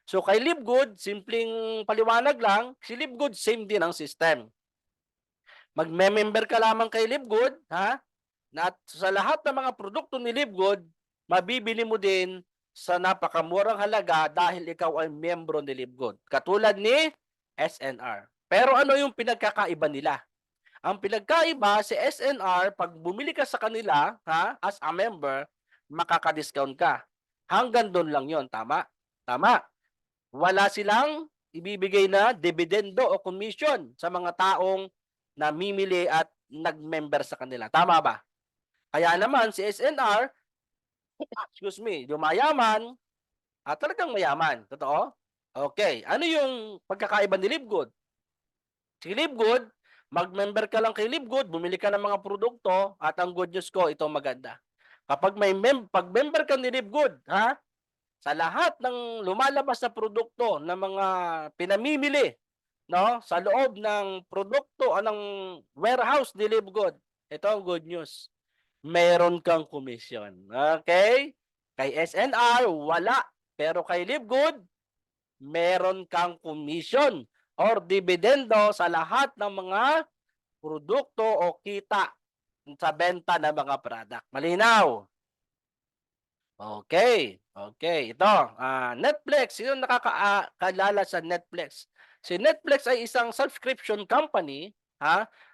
So kay Live Good, simpleng paliwanag lang, si Live Good same din ang system. Magme-member ka lamang kay Live Good, ha? Na sa lahat ng mga produkto ni Live Good, mabibili mo din sa napakamurang halaga dahil ikaw ay miyembro ni Live Good. Katulad ni SNR. Pero ano yung pinagkakaiba nila? Ang pinagkaiba si SNR, pag bumili ka sa kanila, ha, as a member, makaka-discount ka. Hanggang doon lang yon, tama? Tama. Wala silang ibibigay na dividendo o commission sa mga taong namimili at nag-member sa kanila. Tama ba? Kaya naman si SNR, excuse me, yumayaman, talagang mayaman. Totoo? Okay. Ano yung pagkakaiba ni Live Good? Si Live Good, Mag-member ka lang kay LiveGood, bumili ka ng mga produkto, at ang good news ko, ito maganda. Kapag pag-member ka ni LiveGood, ha? Sa lahat ng lumalabas na produkto ng mga pinamimili, no? Sa loob ng produkto o ng warehouse ni LiveGood, ito ang good news. Meron kang komisyon. Okay? Kay SNR, wala. Pero kay LiveGood, meron kang komisyon or dividendo sa lahat ng mga produkto o kita sa benta ng mga product. Malinaw? Okay. Okay. Ito, Netflix. Sino nakakaalala sa Netflix? Si Netflix ay isang subscription company,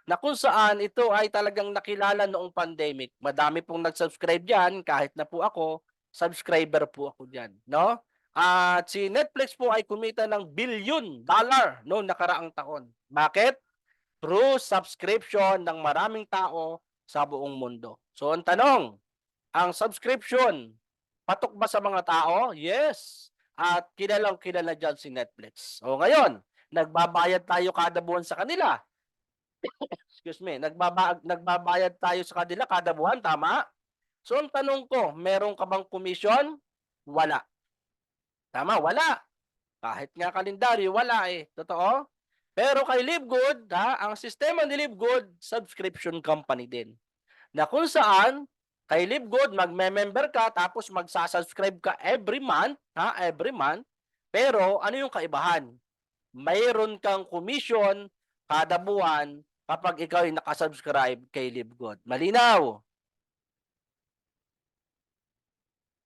na kung saan ito ay talagang nakilala noong pandemic. Madami pong nag-subscribe diyan, kahit na po ako, subscriber po ako diyan, no? At si Netflix po ay kumita ng $1 billion noong nakaraang taon. Bakit? Through subscription ng maraming tao sa buong mundo. So ang tanong, ang subscription, patok ba sa mga tao? Yes. At kilalang kilala dyan si Netflix. O ngayon, nagbabayad tayo kada buwan sa kanila. Excuse me, nagbabayad tayo sa kanila kada buwan, tama? So ang tanong ko, meron ka bang komisyon? Wala. Tama, wala. Kahit nga kalendaryo, wala eh. Totoo? Pero kay LiveGood, ang sistema ni LiveGood, subscription company din. Na kung saan, kay LiveGood, magme-member ka, tapos magsasubscribe ka every month, every month. Pero ano yung kaibahan? Mayroon kang commission kada buwan kapag ikaw ay nakasubscribe kay LiveGood. Malinaw?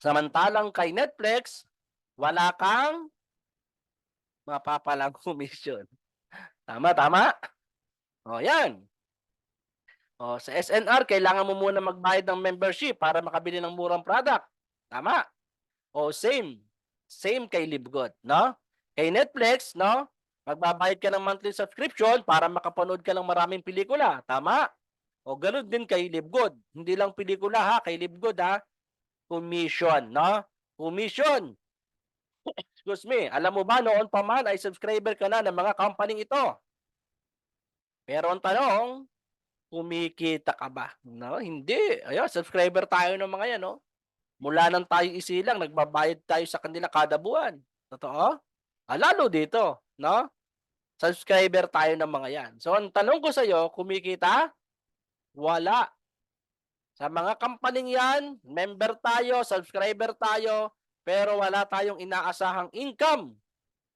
Samantalang kay Netflix, wala kang mapapalang commission. Tama, tama? O, yan. O, sa SNR, kailangan mo muna magbayad ng membership para makabili ng murang product. Tama? O, same. Same kay LiveGood, no? Kay Netflix, no? Magbabayad ka ng monthly subscription para makapanood ka ng maraming pelikula. Tama? O, ganun din kay LiveGood. Hindi lang pelikula, kay LiveGood, commission, no? Commission. Excuse me, alam mo ba noon pa man ay subscriber ka na ng mga company ito? Pero ang tanong, kumikita ka ba? No, hindi. Ayun, subscriber tayo ng mga yan, no? Mula nang tayo isilang, nagbabayad tayo sa kanila kada buwan. Totoo? Lalo dito, no? Subscriber tayo ng mga yan. So, ang tanong ko sa iyo, kumikita? Wala. Sa mga company yan, member tayo, subscriber tayo, pero wala tayong inaasahang income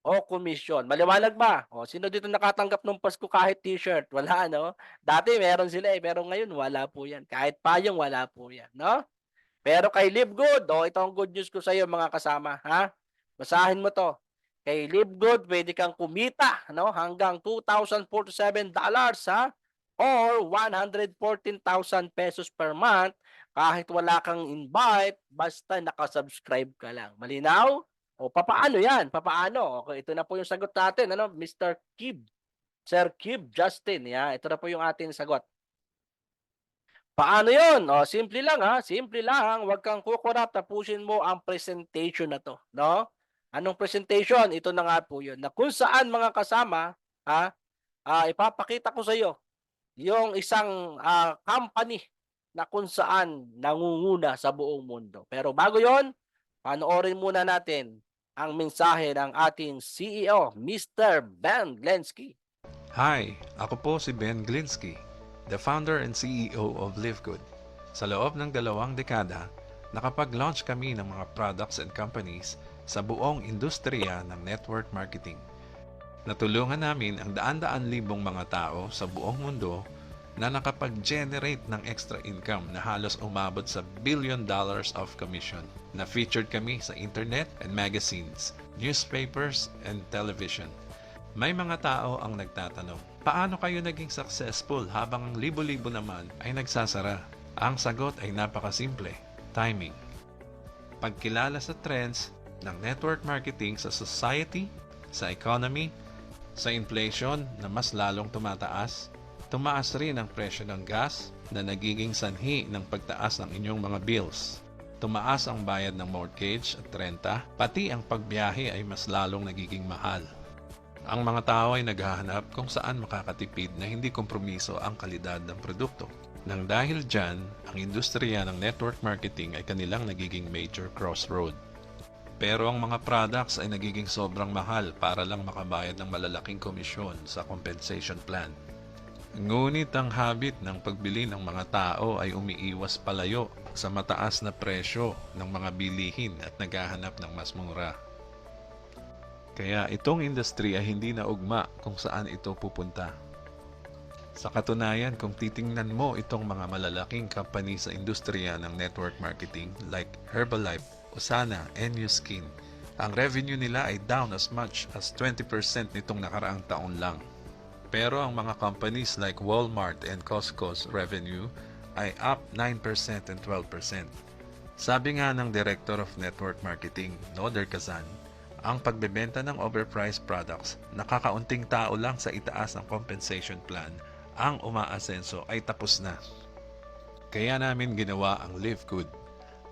o commission. Maliwanag ba? O, sino dito nakatanggap ng Pasko kahit t-shirt? Wala, no? Dati meron sila pero ngayon wala po yan. Kahit payong wala po yan, no? Pero kay LiveGood, ito ang good news ko sa iyo mga kasama, Basahin mo to. Kay LiveGood, pwede kang kumita, no? Hanggang $2,047, or 114,000 pesos per month kahit wala kang invite, basta nakasubscribe ka lang. Malinaw? O papaano yan? Papaano? Okay, ito na po yung sagot natin, Mr. Kib. Sir Kib Justin, ito na po yung ating sagot. Paano yun? O, simple lang, Simple lang. Huwag kang kukurap, tapusin mo ang presentation na to, no? Anong presentation? Ito na nga po yun. Na kung saan mga kasama, ipapakita ko sa iyo yung isang company na kung saan nangunguna sa buong mundo. Pero bago yon, panoorin muna natin ang mensahe ng ating CEO, Mr. Ben Glinsky. Hi, ako po si Ben Glinsky, the founder and CEO of LiveGood. Sa loob ng 2 dekada, nakapag-launch kami ng mga products and companies sa buong industriya ng network marketing. Natulungan namin ang daan-daan libong mga tao sa buong mundo na nakapag-generate ng extra income na halos umabot sa $1 billion of commission. Na-featured kami sa internet and magazines, newspapers, and television. May mga tao ang nagtatanong, paano kayo naging successful habang ang libo-libo naman ay nagsasara? Ang sagot ay napakasimple, timing. Pagkilala sa trends ng network marketing sa society, sa economy, sa inflation na mas lalong tumataas, tumaas rin ang presyo ng gas na nagiging sanhi ng pagtaas ng inyong mga bills. Tumaas ang bayad ng mortgage at renta, pati ang pagbiyahe ay mas lalong nagiging mahal. Ang mga tao ay naghahanap kung saan makakatipid na hindi kompromiso ang kalidad ng produkto. Nang dahil dyan, ang industriya ng network marketing ay kanilang nagiging major crossroad. Pero ang mga products ay nagiging sobrang mahal para lang makabayad ng malalaking komisyon sa compensation plan. Ngunit ang habit ng pagbili ng mga tao ay umiiwas palayo sa mataas na presyo ng mga bilihin at naghahanap ng mas mura. Kaya itong industry ay hindi na ugma kung saan ito pupunta. Sa katunayan, kung titingnan mo itong mga malalaking company sa industriya ng network marketing like Herbalife, Usana, and Nuskin, ang revenue nila ay down as much as 20% nitong nakaraang taon lang. Pero ang mga companies like Walmart and Costco's revenue ay up 9% and 12%. Sabi nga ng Director of Network Marketing, Noder Kazan, ang pagbebenta ng overpriced products, nakakaunting tao lang sa itaas ng compensation plan, ang umaasenso ay tapos na. Kaya namin ginawa ang Live Good.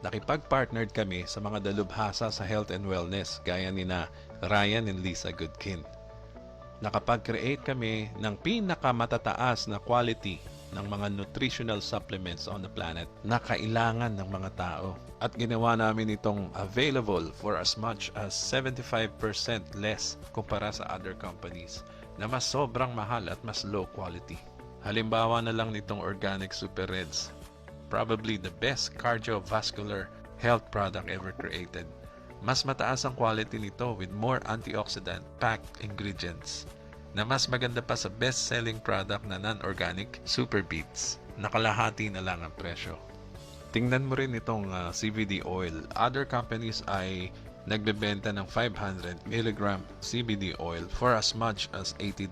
Nakipag-partnered kami sa mga dalubhasa sa health and wellness gaya nina Ryan and Lisa Goodkin. Nakapag-create kami ng pinakamatataas na quality ng mga nutritional supplements on the planet na kailangan ng mga tao. At ginawa namin itong available for as much as 75% less kumpara sa other companies na mas sobrang mahal at mas low quality. Halimbawa na lang nitong Organic Super Reds, probably the best cardiovascular health product ever created. Mas mataas ang quality nito with more antioxidant-packed ingredients na mas maganda pa sa best-selling product na non-organic Super Beets. Nakalahati na lang ang presyo. Tingnan mo rin itong CBD oil. Other companies ay nagbebenta ng 500 mg CBD oil for as much as $80.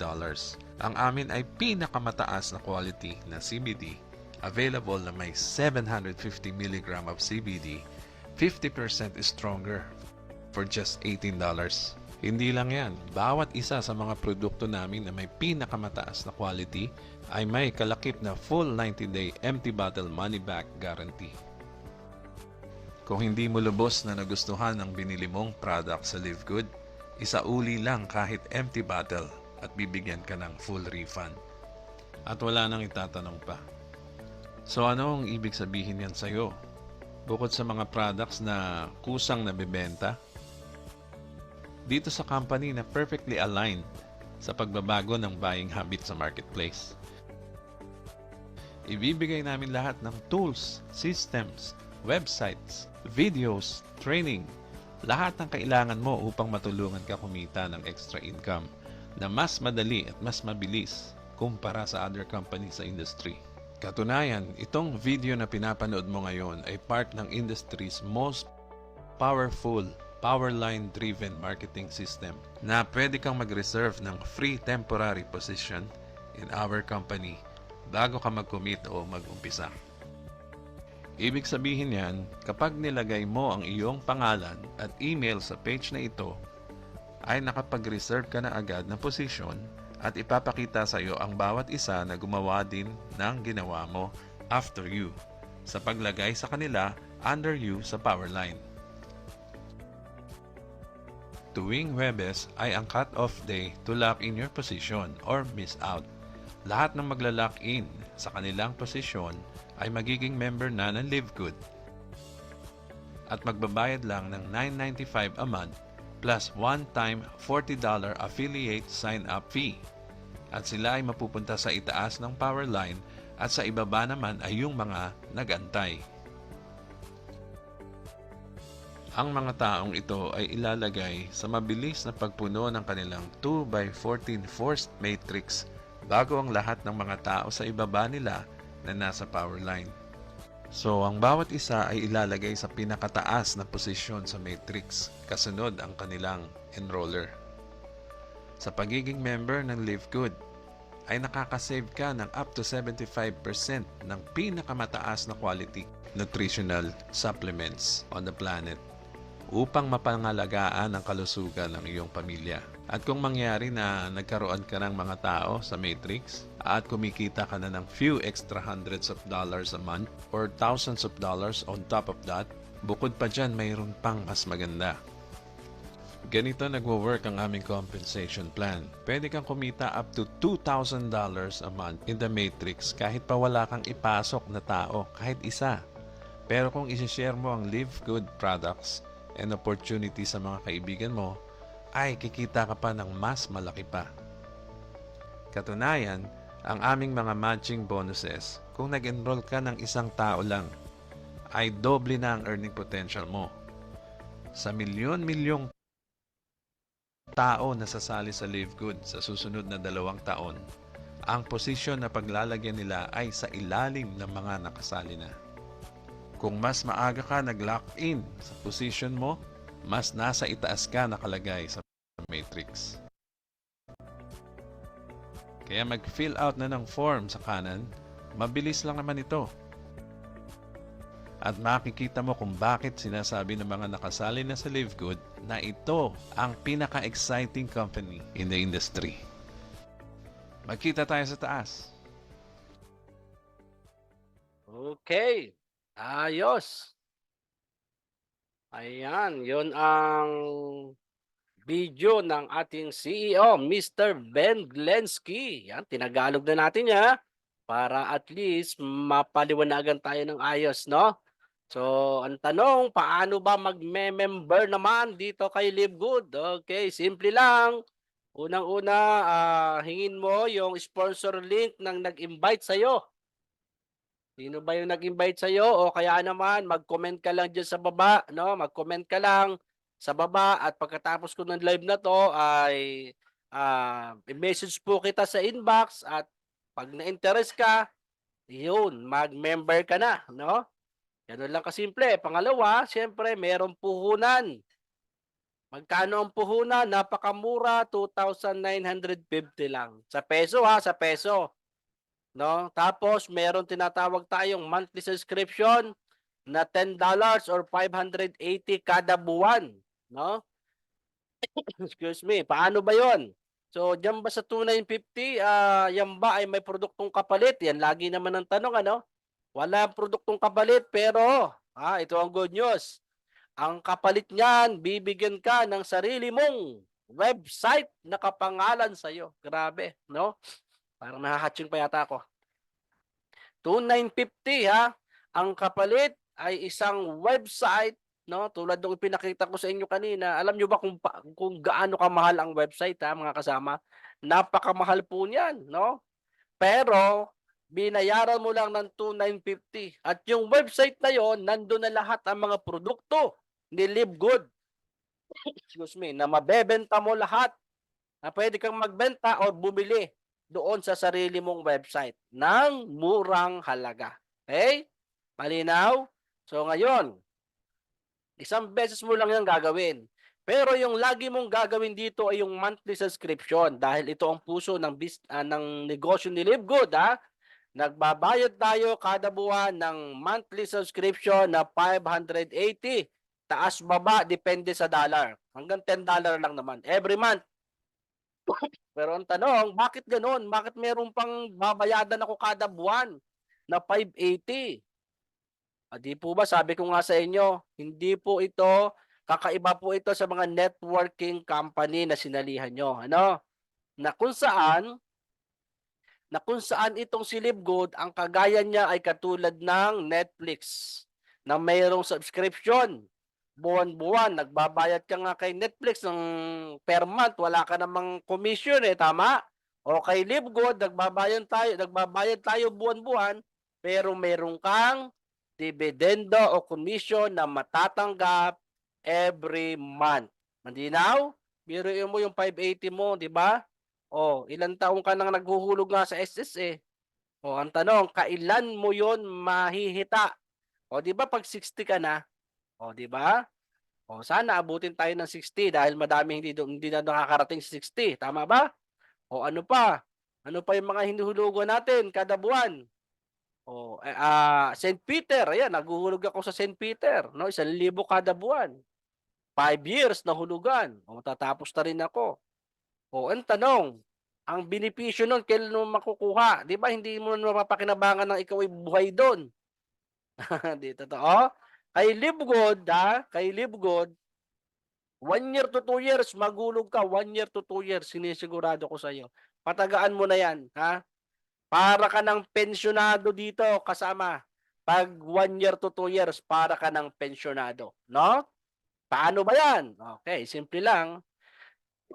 Ang amin ay pinakamataas na quality na CBD, available na may 750 mg of CBD, 50% stronger for just $18. Hindi lang yan, bawat isa sa mga produkto namin na may pinakamataas na quality ay may kalakip na full 90-day empty bottle money-back guarantee. Kung hindi mo lubos na nagustuhan ang binili mong product sa Live Good, isauli lang kahit empty bottle at bibigyan ka ng full refund. At wala nang itatanong pa. So ano ang ibig sabihin yan sa'yo? Bukod sa mga products na kusang nabibenta, dito sa company na perfectly aligned sa pagbabago ng buying habit sa marketplace. Ibibigay namin lahat ng tools, systems, websites, videos, training, lahat ng kailangan mo upang matulungan ka kumita ng extra income na mas madali at mas mabilis kumpara sa other companies sa industry. Katunayan, itong video na pinapanood mo ngayon ay part ng industry's most powerful Powerline-driven marketing system na pwede kang mag-reserve ng free temporary position in our company bago ka mag-commit o mag-umpisa. Ibig sabihin yan, kapag nilagay mo ang iyong pangalan at email sa page na ito, ay nakapag-reserve ka na agad ng position at ipapakita sa iyo ang bawat isa na gumawa din ng ginawa mo after you sa paglagay sa kanila under you sa Powerline. Tuwing Huwebes ay ang cut-off day to lock in your position or miss out. Lahat ng magla-lock in sa kanilang posisyon ay magiging member na ng Live Good at magbabayad lang ng $9.95 a month plus one-time $40 affiliate sign-up fee. At sila ay mapupunta sa itaas ng Powerline at sa ibaba naman ay yung mga nag-antay. Ang mga taong ito ay ilalagay sa mabilis na pagpuno ng kanilang 2x14 forced matrix bago ang lahat ng mga tao sa ibaba nila na nasa Powerline. So, ang bawat isa ay ilalagay sa pinakataas na posisyon sa matrix, kasunod ang kanilang enroller. Sa pagiging member ng Live Good, ay nakakasave ka ng up to 75% ng pinakamataas na quality nutritional supplements on the planet upang mapangalagaan ang kalusugan ng iyong pamilya. At kung mangyari na nagkaroon ka ng mga tao sa Matrix at kumikita ka na ng few extra hundreds of dollars a month or thousands of dollars on top of that, bukod pa dyan mayroon pang mas maganda. Ganito nagwo-work ang aming compensation plan. Pwede kang kumita up to $2,000 a month in the Matrix kahit pa wala kang ipasok na tao, kahit isa. Pero kung isi-share mo ang Live Good products and opportunity sa mga kaibigan mo, ay kikita ka pa ng mas malaki pa. Katunayan, ang aming mga matching bonuses, kung nag-enroll ka ng isang tao lang, ay doble na ang earning potential mo. Sa milyon-milyong tao na sasali sa Live Good sa susunod na 2 taon, ang posisyon na paglalagyan nila ay sa ilalim ng mga nakasali na. Kung mas maaga ka nag-lock in sa position mo, mas nasa itaas ka nakalagay sa matrix. Kaya mag-fill out na ng form sa kanan, mabilis lang naman ito. At makikita mo kung bakit sinasabi ng mga nakasali na sa Live Good na ito ang pinaka-exciting company in the industry. Magkita tayo sa taas. Okay. Ayos. Ayan, yun ang video ng ating CEO, Mr. Ben Glensky. Yan, tinagalog na natin ya para at least mapaliwanagan tayo ng ayos, no? So, ang tanong, paano ba mag-member naman dito kay Live Good? Okay, simple lang. Unang-una, hingin mo yung sponsor link ng nag-invite sa'yo. Sino ba yung nag-invite sa'yo? O kaya naman, mag-comment ka lang dyan sa baba, no? Mag-comment ka lang sa baba at pagkatapos ko ng live na to ay i-message po kita sa inbox at pag na-interest ka, yun, mag-member ka na, no? Ganun lang kasimple. Pangalawa, siyempre, merong puhunan. Magkano ang puhunan? Napakamura, 2,950 lang. Sa peso ha, sa peso. No? Tapos, meron tinatawag tayong monthly subscription na $10 or 580 kada buwan. No? Excuse me. Paano ba yon? So, dyan ba sa 2,950, yan ba ay may produktong kapalit? Yan lagi naman ang tanong, ano? Wala produktong kapalit, pero ito ang good news. Ang kapalit niyan, bibigyan ka ng sarili mong website na kapangalan sa'yo. Grabe, no? Parang nahahatching pa yata ako. 2,950 ha. Ang kapalit ay isang website, no? Tulad ng pinakita ko sa inyo kanina. Alam nyo ba kung gaano kamahal ang website, ha, mga kasama? Napakamahal po niyan, no? Pero binayaran mo lang ng 2,950. At yung website na yon, nandun na lahat ang mga produkto ni Live Good. Excuse me, na mabebenta mo lahat. Na pwede kang magbenta o bumili doon sa sarili mong website ng murang halaga. Okay? Malinaw? So ngayon, isang beses mo lang yan gagawin. Pero yung lagi mong gagawin dito ay yung monthly subscription dahil ito ang puso ng negosyo ni Live Good, ha? Nagbabayad tayo kada buwan ng monthly subscription na 580. Taas baba, depende sa dollar. Hanggang $10 lang naman. Every month. Pero ang tanong, bakit ganun? Bakit meron pang babayadan ako kada buwan na 580? Di po ba, sabi ko nga sa inyo, hindi po ito, kakaiba po ito sa mga networking company na sinalihan nyo. Ano? Na kung saan itong si Live Good, ang kagaya niya ay katulad ng Netflix na mayroong subscription. Buwan-buwan, nagbabayad ka nga kay Netflix ng per month, wala ka namang commission tama? O kay Live Good, nagbabayad tayo buwan-buwan, pero meron kang dividendo o commission na matatanggap every month. Malinaw? Biruin mo yung 580 mo, di ba? O, ilang taong ka nang naghuhulog nga sa SSA? O, ang tanong, kailan mo yon mahihita? O, di ba pag 60 ka na? O, di ba? O, sana abutin tayo ng 60 dahil madami hindi na nakakarating sa 60. Tama ba? O, ano pa? Ano pa yung mga hinuhulugan natin kada buwan? O, St. Peter, ayan, naghuhulog ako sa St. Peter. No? 1,000 kada buwan. 5 years na hulugan. O, matatapos na rin ako. O, ang tanong, ang benepisyo nun, kailan mo makukuha? Di ba, hindi mo mapapakinabangan ng ikaw ay buhay doon. Di totoo? Kay Live Good, kay Live Good, 1 year to 2 years, magulog ka. 1 year to 2 years, sinisigurado ko sa iyo. Patagaan mo na yan, ha? Para ka ng pensyonado dito kasama. Pag 1 year to 2 years, para ka ng pensyonado. No? Paano ba yan? Okay, simple lang.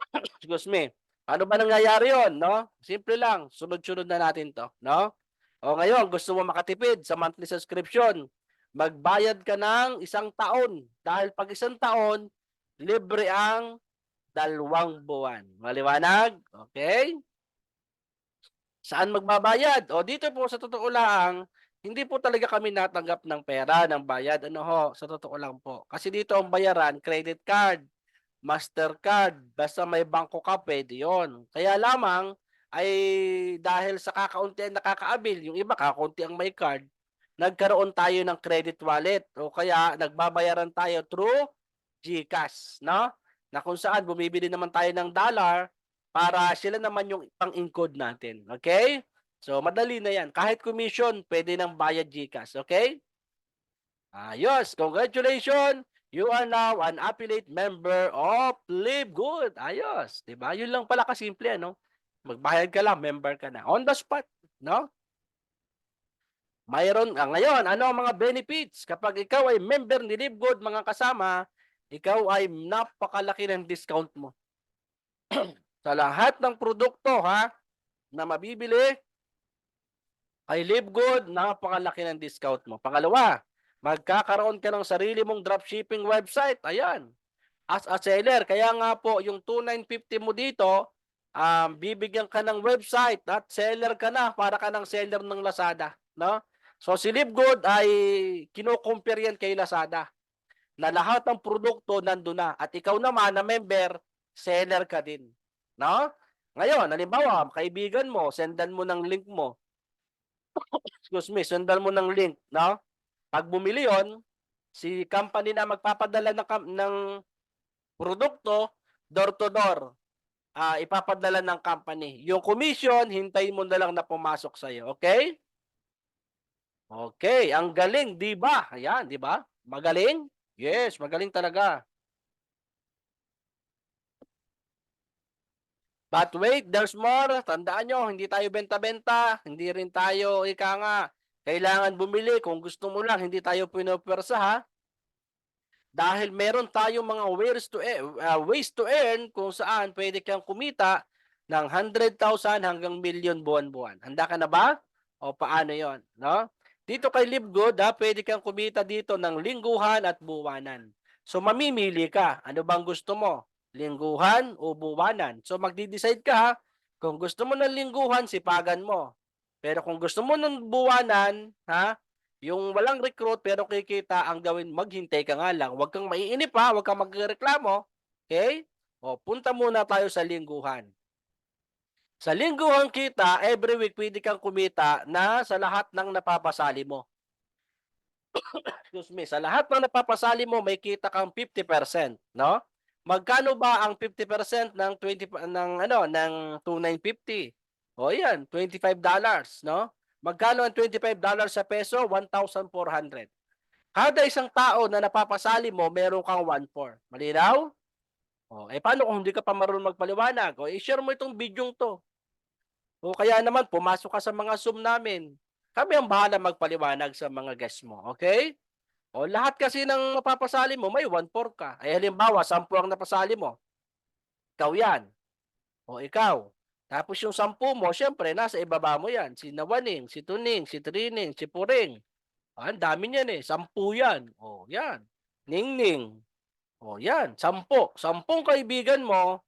Excuse me. Paano ba nangyayari yon, no? Simple lang. Sunod-sunod na natin to, no? O ngayon, gusto mo makatipid sa monthly subscription, magbayad ka ng 1 taon. Dahil pag 1 taon, libre ang 2 buwan. Maliwanag? Okay? Saan magbabayad? O dito po sa totoo lang, hindi po talaga kami natanggap ng pera, ng bayad. Ano ho? Sa totoo lang po. Kasi dito ang bayaran, credit card, Mastercard, basta may bangko ka, pwede yun. Kaya lamang, ay dahil sa kakaunti ang nakakaabil, yung iba kakaunti ang may card, nagkaroon tayo ng credit wallet o kaya nagbabayaran tayo through GCash, no? Na kung saan bumibili naman tayo ng dollar para sila naman yung pang-encode natin. Okay? So, madali na yan. Kahit commission, pwede nang bayad GCash. Okay? Ayos. Congratulations! You are now an affiliate member of Live Good. Ayos. Diba? Yun lang pala kasimple, ano? Magbayad ka lang, member ka na. On the spot, no? Mayroon, ngayon, ano ang mga benefits? Kapag ikaw ay member ni Live Good, mga kasama, ikaw ay napakalaki ng discount mo. Sa lahat ng produkto, ha, na mabibili, ay Live Good, napakalaki ng discount mo. Pangalawa, magkakaroon ka ng sarili mong dropshipping website. Ayan. As a seller. Kaya nga po, yung 2,950 mo dito, bibigyan ka ng website at seller ka na para ka ng seller ng Lazada. No? So, si Live Good ay kino-compare yan kay Lazada. Na lahat ng produkto nandun na. At ikaw naman na member, seller ka din. No? Ngayon, halimbawa, kaibigan mo, sendan mo ng link mo. Excuse me, sendan mo ng link. No? Pag bumili yon, si company na magpapadala ng produkto, door to door, ipapadala ng company. Yung commission, hintayin mo na lang na pumasok sa'yo. Okay? Okay, ang galing, di ba? Ayan, di ba? Magaling? Yes, magaling talaga. But wait, there's more. Tandaan nyo, hindi tayo benta-benta, hindi rin tayo, ika nga, kailangan bumili. Kung gusto mo lang, hindi tayo pinupwersa, ha? Dahil meron tayong mga ways to earn kung saan pwede kang kumita ng 100,000 hanggang million buwan-buwan. Handa ka na ba? O paano yon, no? Dito kay Live Good, pwede kang kumita dito ng lingguhan at buwanan. So mamimili ka. Ano bang gusto mo? Lingguhan o buwanan? So magdi-decide ka, ha? Kung gusto mo ng lingguhan, sipagan mo. Pero kung gusto mo ng buwanan, ha? Yung walang recruit pero kikita, ang gawin, maghintay ka nga lang. Huwag kang maiinip, ha? Huwag kang magreklamo. Okay? O, punta muna tayo sa lingguhan. Sa lingguhan kita, every week pwede kang kumita na sa lahat ng napapasali mo. Excuse me, sa lahat ng napapasali mo, may kita kang 50%, no? Magkano ba ang 50% ng 2,950? O yan, $25, no? Magkano ang $25 sa peso? 1,400. Kada isang tao na napapasali mo, meron kang 1,400. Malinaw? O, paano kung hindi ka pa marunong magpaliwanag? O, i-share mo itong video to. O kaya naman, pumasok ka sa mga Zoom namin. Kami ang bahala magpaliwanag sa mga guests mo. Okay? O, lahat kasi ng napapasali mo, may 1,400 ka. Ay halimbawa, 10 ang napasali mo. Ikaw yan. O, ikaw. Tapos yung 10 mo, syempre, nasa ibaba mo yan. Si Nawaning, si Tuning, si Trining, si Puring. Ang dami niyan 10 yan. O, yan. Ningning. O, yan. 10. 10 kaibigan mo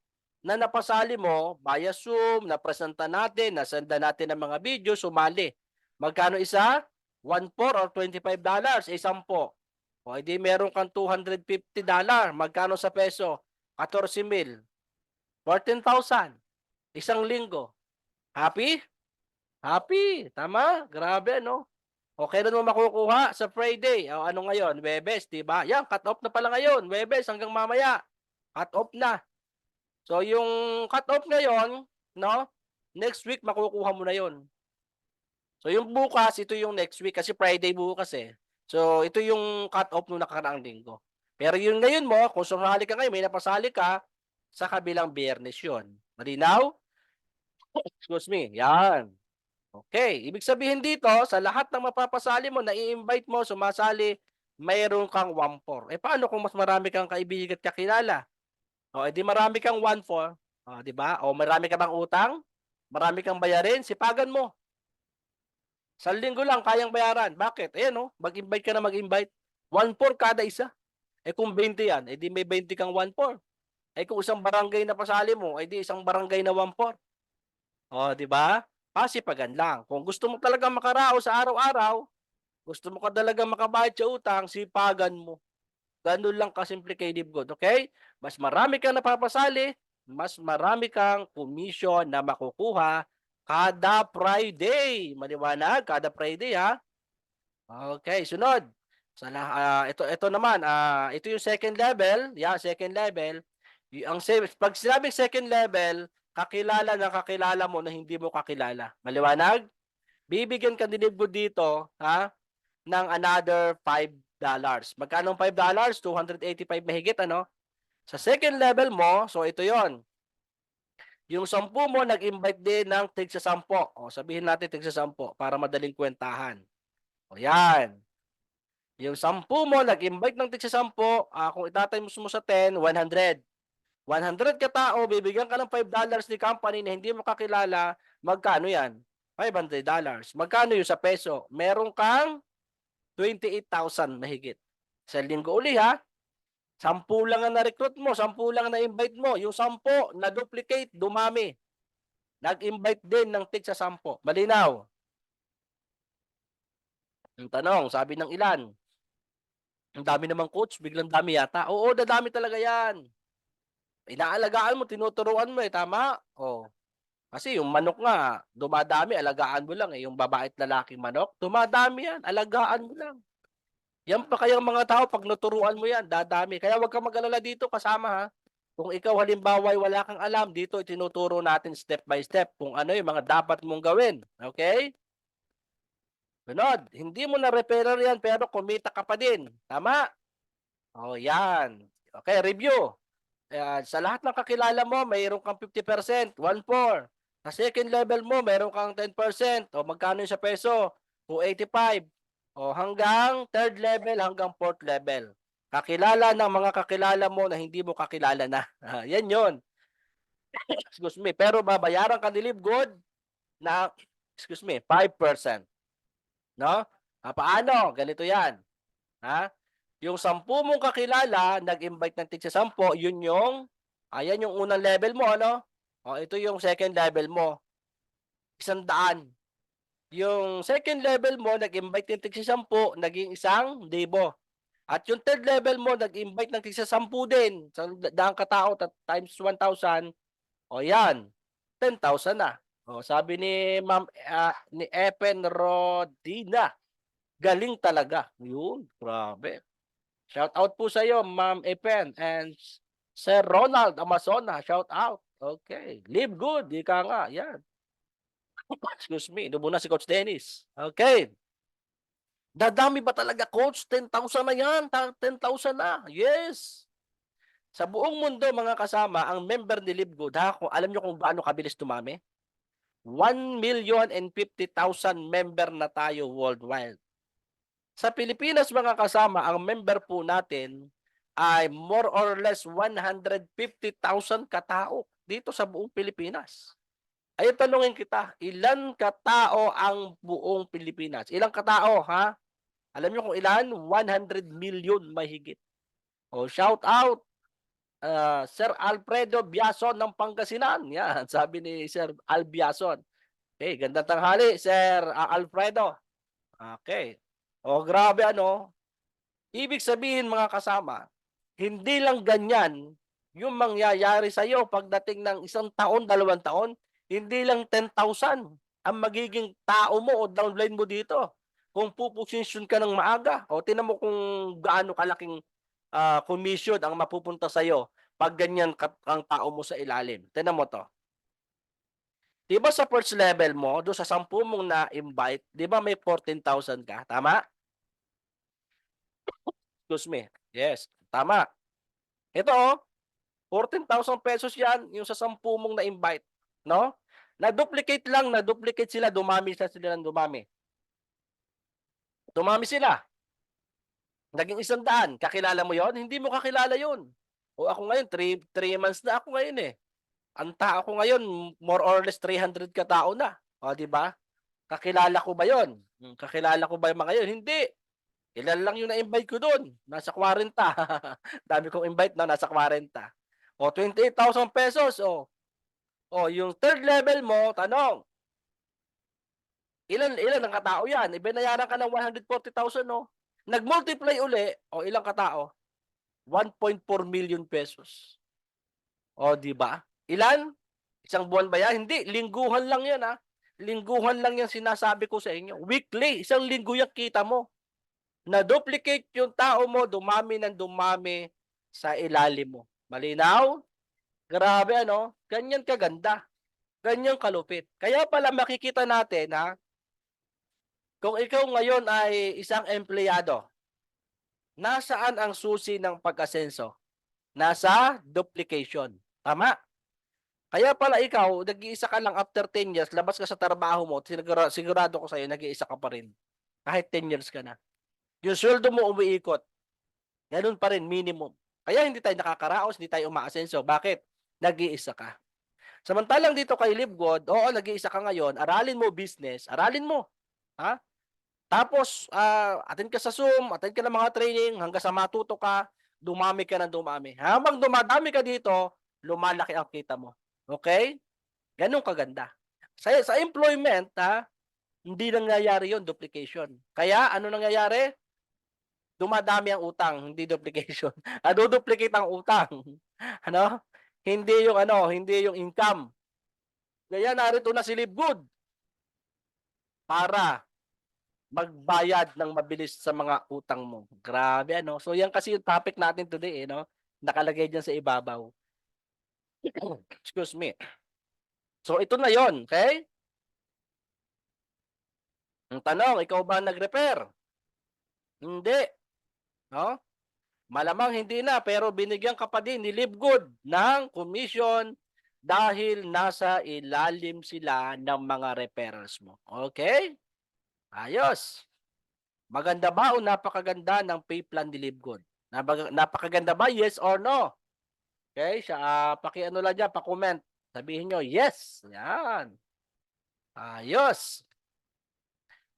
na napasali mo, via Zoom, napresenta natin, nasenda natin ng mga video, sumali. Magkano isa? 1,400 or $25. 10. O, edi meron kang $250. Magkano sa peso? 14,000. 14,000. Isang linggo. Happy? Happy. Tama? Grabe, no? O, kailan mo makukuha? Sa Friday. O, ano ngayon? Webes, diba? Yan, cut off na pala ngayon. Webes hanggang mamaya. Cut off na. So, yung cut off ngayon, no? Next week, makukuha mo na yon. So, yung bukas, ito yung next week. Kasi Friday bukas eh. So, ito yung cut off nung nakaraang linggo. Pero yung ngayon mo, kung sumali ka ngayon, may napasali ka, sa kabilang biyernes yun. Malinaw? Excuse me. Yan. Okay. Ibig sabihin dito, sa lahat ng mapapasali mo, na i-invite mo, sumasali, mayroon kang 1-4. Eh paano kung mas marami kang kaibigan at kakilala? O, edi marami kang 1-4. O, di ba? O, marami ka bang utang? Marami kang bayarin? Sipagan mo. Sa linggo lang, kayang bayaran. Bakit? Ayan, no? Mag-invite ka na mag-invite. 1-4 kada isa. Eh kung 20 yan, edi may 20 kang 1-4. Eh kung isang barangay na pasali mo, edi isang barangay na 1-4. O, di ba? Pasipagan lang. Kung gusto mo talaga makaraos sa araw-araw, gusto mo ka talaga makabayad sa utang, sipagan mo. Ganun lang kasimple kay Live Good, okay? Mas marami kang napapasali, mas marami kang commission na makukuha kada Friday. Maliwanag, kada Friday, ha? Okay, sunod. Ito naman, ito yung second level. Yeah, second level. Pag sinabing second level, kakilala na kakilala mo na hindi mo kakilala. Maliwanag? Bibigyan ka ni Live Good dito, ha? Ng another $5. Magkano ang $5? 285 mahigit, ano? Sa second level mo, so ito yon. Yung 10 mo, nag-invite din ng tig sa 10. O, sabihin natin tig sa 10 para madaling kwentahan. O, yan. Yung 10 mo, nag-invite ng tig sa 10, kung itatimes mo sa 10, 100. 100 ka tao, bibigyan ka ng $5 ni company na hindi mo kakilala, magkano yan? $500. Magkano yun sa peso? Meron kang 28,000 mahigit. Sa linggo uli, ha? 10 lang ang na-recruit mo, 10 lang ang na-invite mo. Yung 10, na-duplicate, dumami. Nag-invite din ng tig sa 10. Malinaw? Yung tanong, sabi ng ilan, ang dami namang coach, biglang dami yata. Oo, dadami talaga yan. Inaalagaan mo, tinuturuan mo, tama? Oh. Kasi yung manok nga, dumadami, alagaan mo lang. Yung babae at lalaking manok, dumadami yan, alagaan mo lang. Yan pa kayang mga tao, pag naturuan mo yan, dadami. Kaya huwag kang mag-alala dito kasama, ha. Kung ikaw halimbawa wala kang alam, dito itinuturo natin step by step kung ano yung mga dapat mong gawin. Okay? Sunod, hindi mo na referral yan pero kumita ka pa din. Tama? O, yan. Okay, review. Sa lahat ng kakilala mo, mayroon kang 50%, 1-4. Sa second level mo, mayroon kang 10%. O, magkano yung sa peso? 285. O, hanggang third level, hanggang fourth level. Kakilala ng mga kakilala mo na hindi mo kakilala na. Yan yun. Excuse me. Pero babayaran ka ni Live Good na, 5%. No? Paano? Ganito yan. Ha? Yung 10 mong kakilala, nag-invite ng tig sa 10, yun yung, ayan yung unang level mo, ano? O, ito yung second level mo. 100. Yung second level mo, nag-invite ng tig sa 10, naging 1,000. At yung third level mo, nag-invite ng tig sa 10 din. Sa daang katao, times 1,000. O, yan. 10,000 na. O, sabi ni Ma'am, ni Epen Rodina, galing talaga. Yun, grabe. Shout out po sa iyo, Ma'am Epen and Sir Ronald Amazona. Shout out. Okay. Live Good. Ika nga. Yan. Excuse me. Ito muna si Coach Dennis. Okay. Dadami ba talaga, Coach? 10,000 na yan. 10,000 na. Yes. Sa buong mundo, mga kasama, ang member ni Live Good, ha? Kung alam nyo kung gaano kabilis tumami? 1,050,000 member na tayo worldwide. Sa Pilipinas, mga kasama, ang member po natin ay more or less 150,000 katao dito sa buong Pilipinas. Ay, tanungin kita, ilan katao ang buong Pilipinas? Ilang katao, ha? Alam niyo kung ilan? 100 million mahigit. O, shout out, Sir Alfredo Biason ng Pangasinan. Yan, sabi ni Sir Al Biason. Okay, gandang tanghali, Sir Alfredo. Okay. O, grabe ano. Ibig sabihin, mga kasama, hindi lang ganyan yung mangyayari sa iyo pagdating ng 1 taon, 2 taon. Hindi lang 10,000 ang magiging tao mo o downline mo dito. Kung puposisyon ka ng maaga, o tinan mo kung gaano kalaking commission ang mapupunta sa iyo pag ganyan ang tao mo sa ilalim. Tinan mo to. Diba sa first level mo, doon sa 10 mong na-invite, diba may 14,000 ka? Tama? Excuse me. Yes. Tama. Ito, 14,000 pesos yan, yung sa 10 mong na-invite. No? Na-duplicate sila, dumami sila ng dumami. Dumami sila. Naging 100. Kakilala mo yon? Hindi mo kakilala yon. O ako ngayon, 3 months na ako ngayon eh. Ang tao ko ngayon, more or less 300 katao na. O, di ba? Kakilala ko ba yon? Kakilala ko ba yung mga yun? Hindi. Ilan lang yung na-invite ko doon? Nasa 40. Dami kong invite na, nasa 40. O, 28,000 pesos. O, yung third level mo, tanong. Ilan ang katao yan? Ibinayaran ka ng 140,000, no? Nag-multiply uli, o ilang katao? 1.4 million pesos. O, di ba? Ilan? Isang buwan ba yan? Hindi, lingguhan lang yan, ha? Lingguhan lang yan sinasabi ko sa inyo. Weekly, isang linggo yung kita mo. Na-duplicate yung tao mo, dumami ng dumami sa ilalim mo. Malinaw? Grabe, ano? Ganyan kaganda. Ganyan kalupit. Kaya pala makikita natin, ha? Kung ikaw ngayon ay isang empleyado, nasaan ang susi ng pag-asenso? Nasa duplication. Tama? Kaya pala ikaw, nag-iisa ka lang after 10 years, labas ka sa trabaho mo, sigurado ko sa'yo, nag-iisa ka pa rin. Kahit 10 years ka na. Yung sweldo mo umiikot. Ganun pa rin, minimum. Kaya hindi tayo nakakaraos, hindi tayo umaasenso. Bakit? Nag-iisa ka. Samantalang dito kay LiveGood, oo, nag-iisa ka ngayon, aralin mo business, aralin mo. Ha? Tapos, attend ka sa Zoom, attend ka ng mga training, hanggang sa matuto ka, dumami ka ng dumami. Habang dumadami ka dito, lumalaki ang kita mo. Okay? Ganun kaganda. Sa employment, ha, hindi nangyayari yon, duplication. Kaya, ano nangyayari? Dumadami ang utang, hindi duplication. Duplicate ang utang. Ano? Hindi yung income. Kaya narito na si LiveGood para magbayad ng mabilis sa mga utang mo. Grabe, ano? So, yan kasi yung topic natin today, no? Nakalagay dyan sa ibabaw. Excuse me. So, ito na yon, okay? Ang tanong, ikaw ba nag-repair? Hindi. No? Malamang hindi na, pero binigyan ka pa din ni LiveGood ng commission dahil nasa ilalim sila ng mga referrals mo. Okay? Ayos. Maganda ba o napakaganda ng pay plan ni LiveGood? Napakaganda ba? Yes or no? Okay? Paki-ano lang dyan, pa-comment. Sabihin nyo, yes. Yan. Ayos.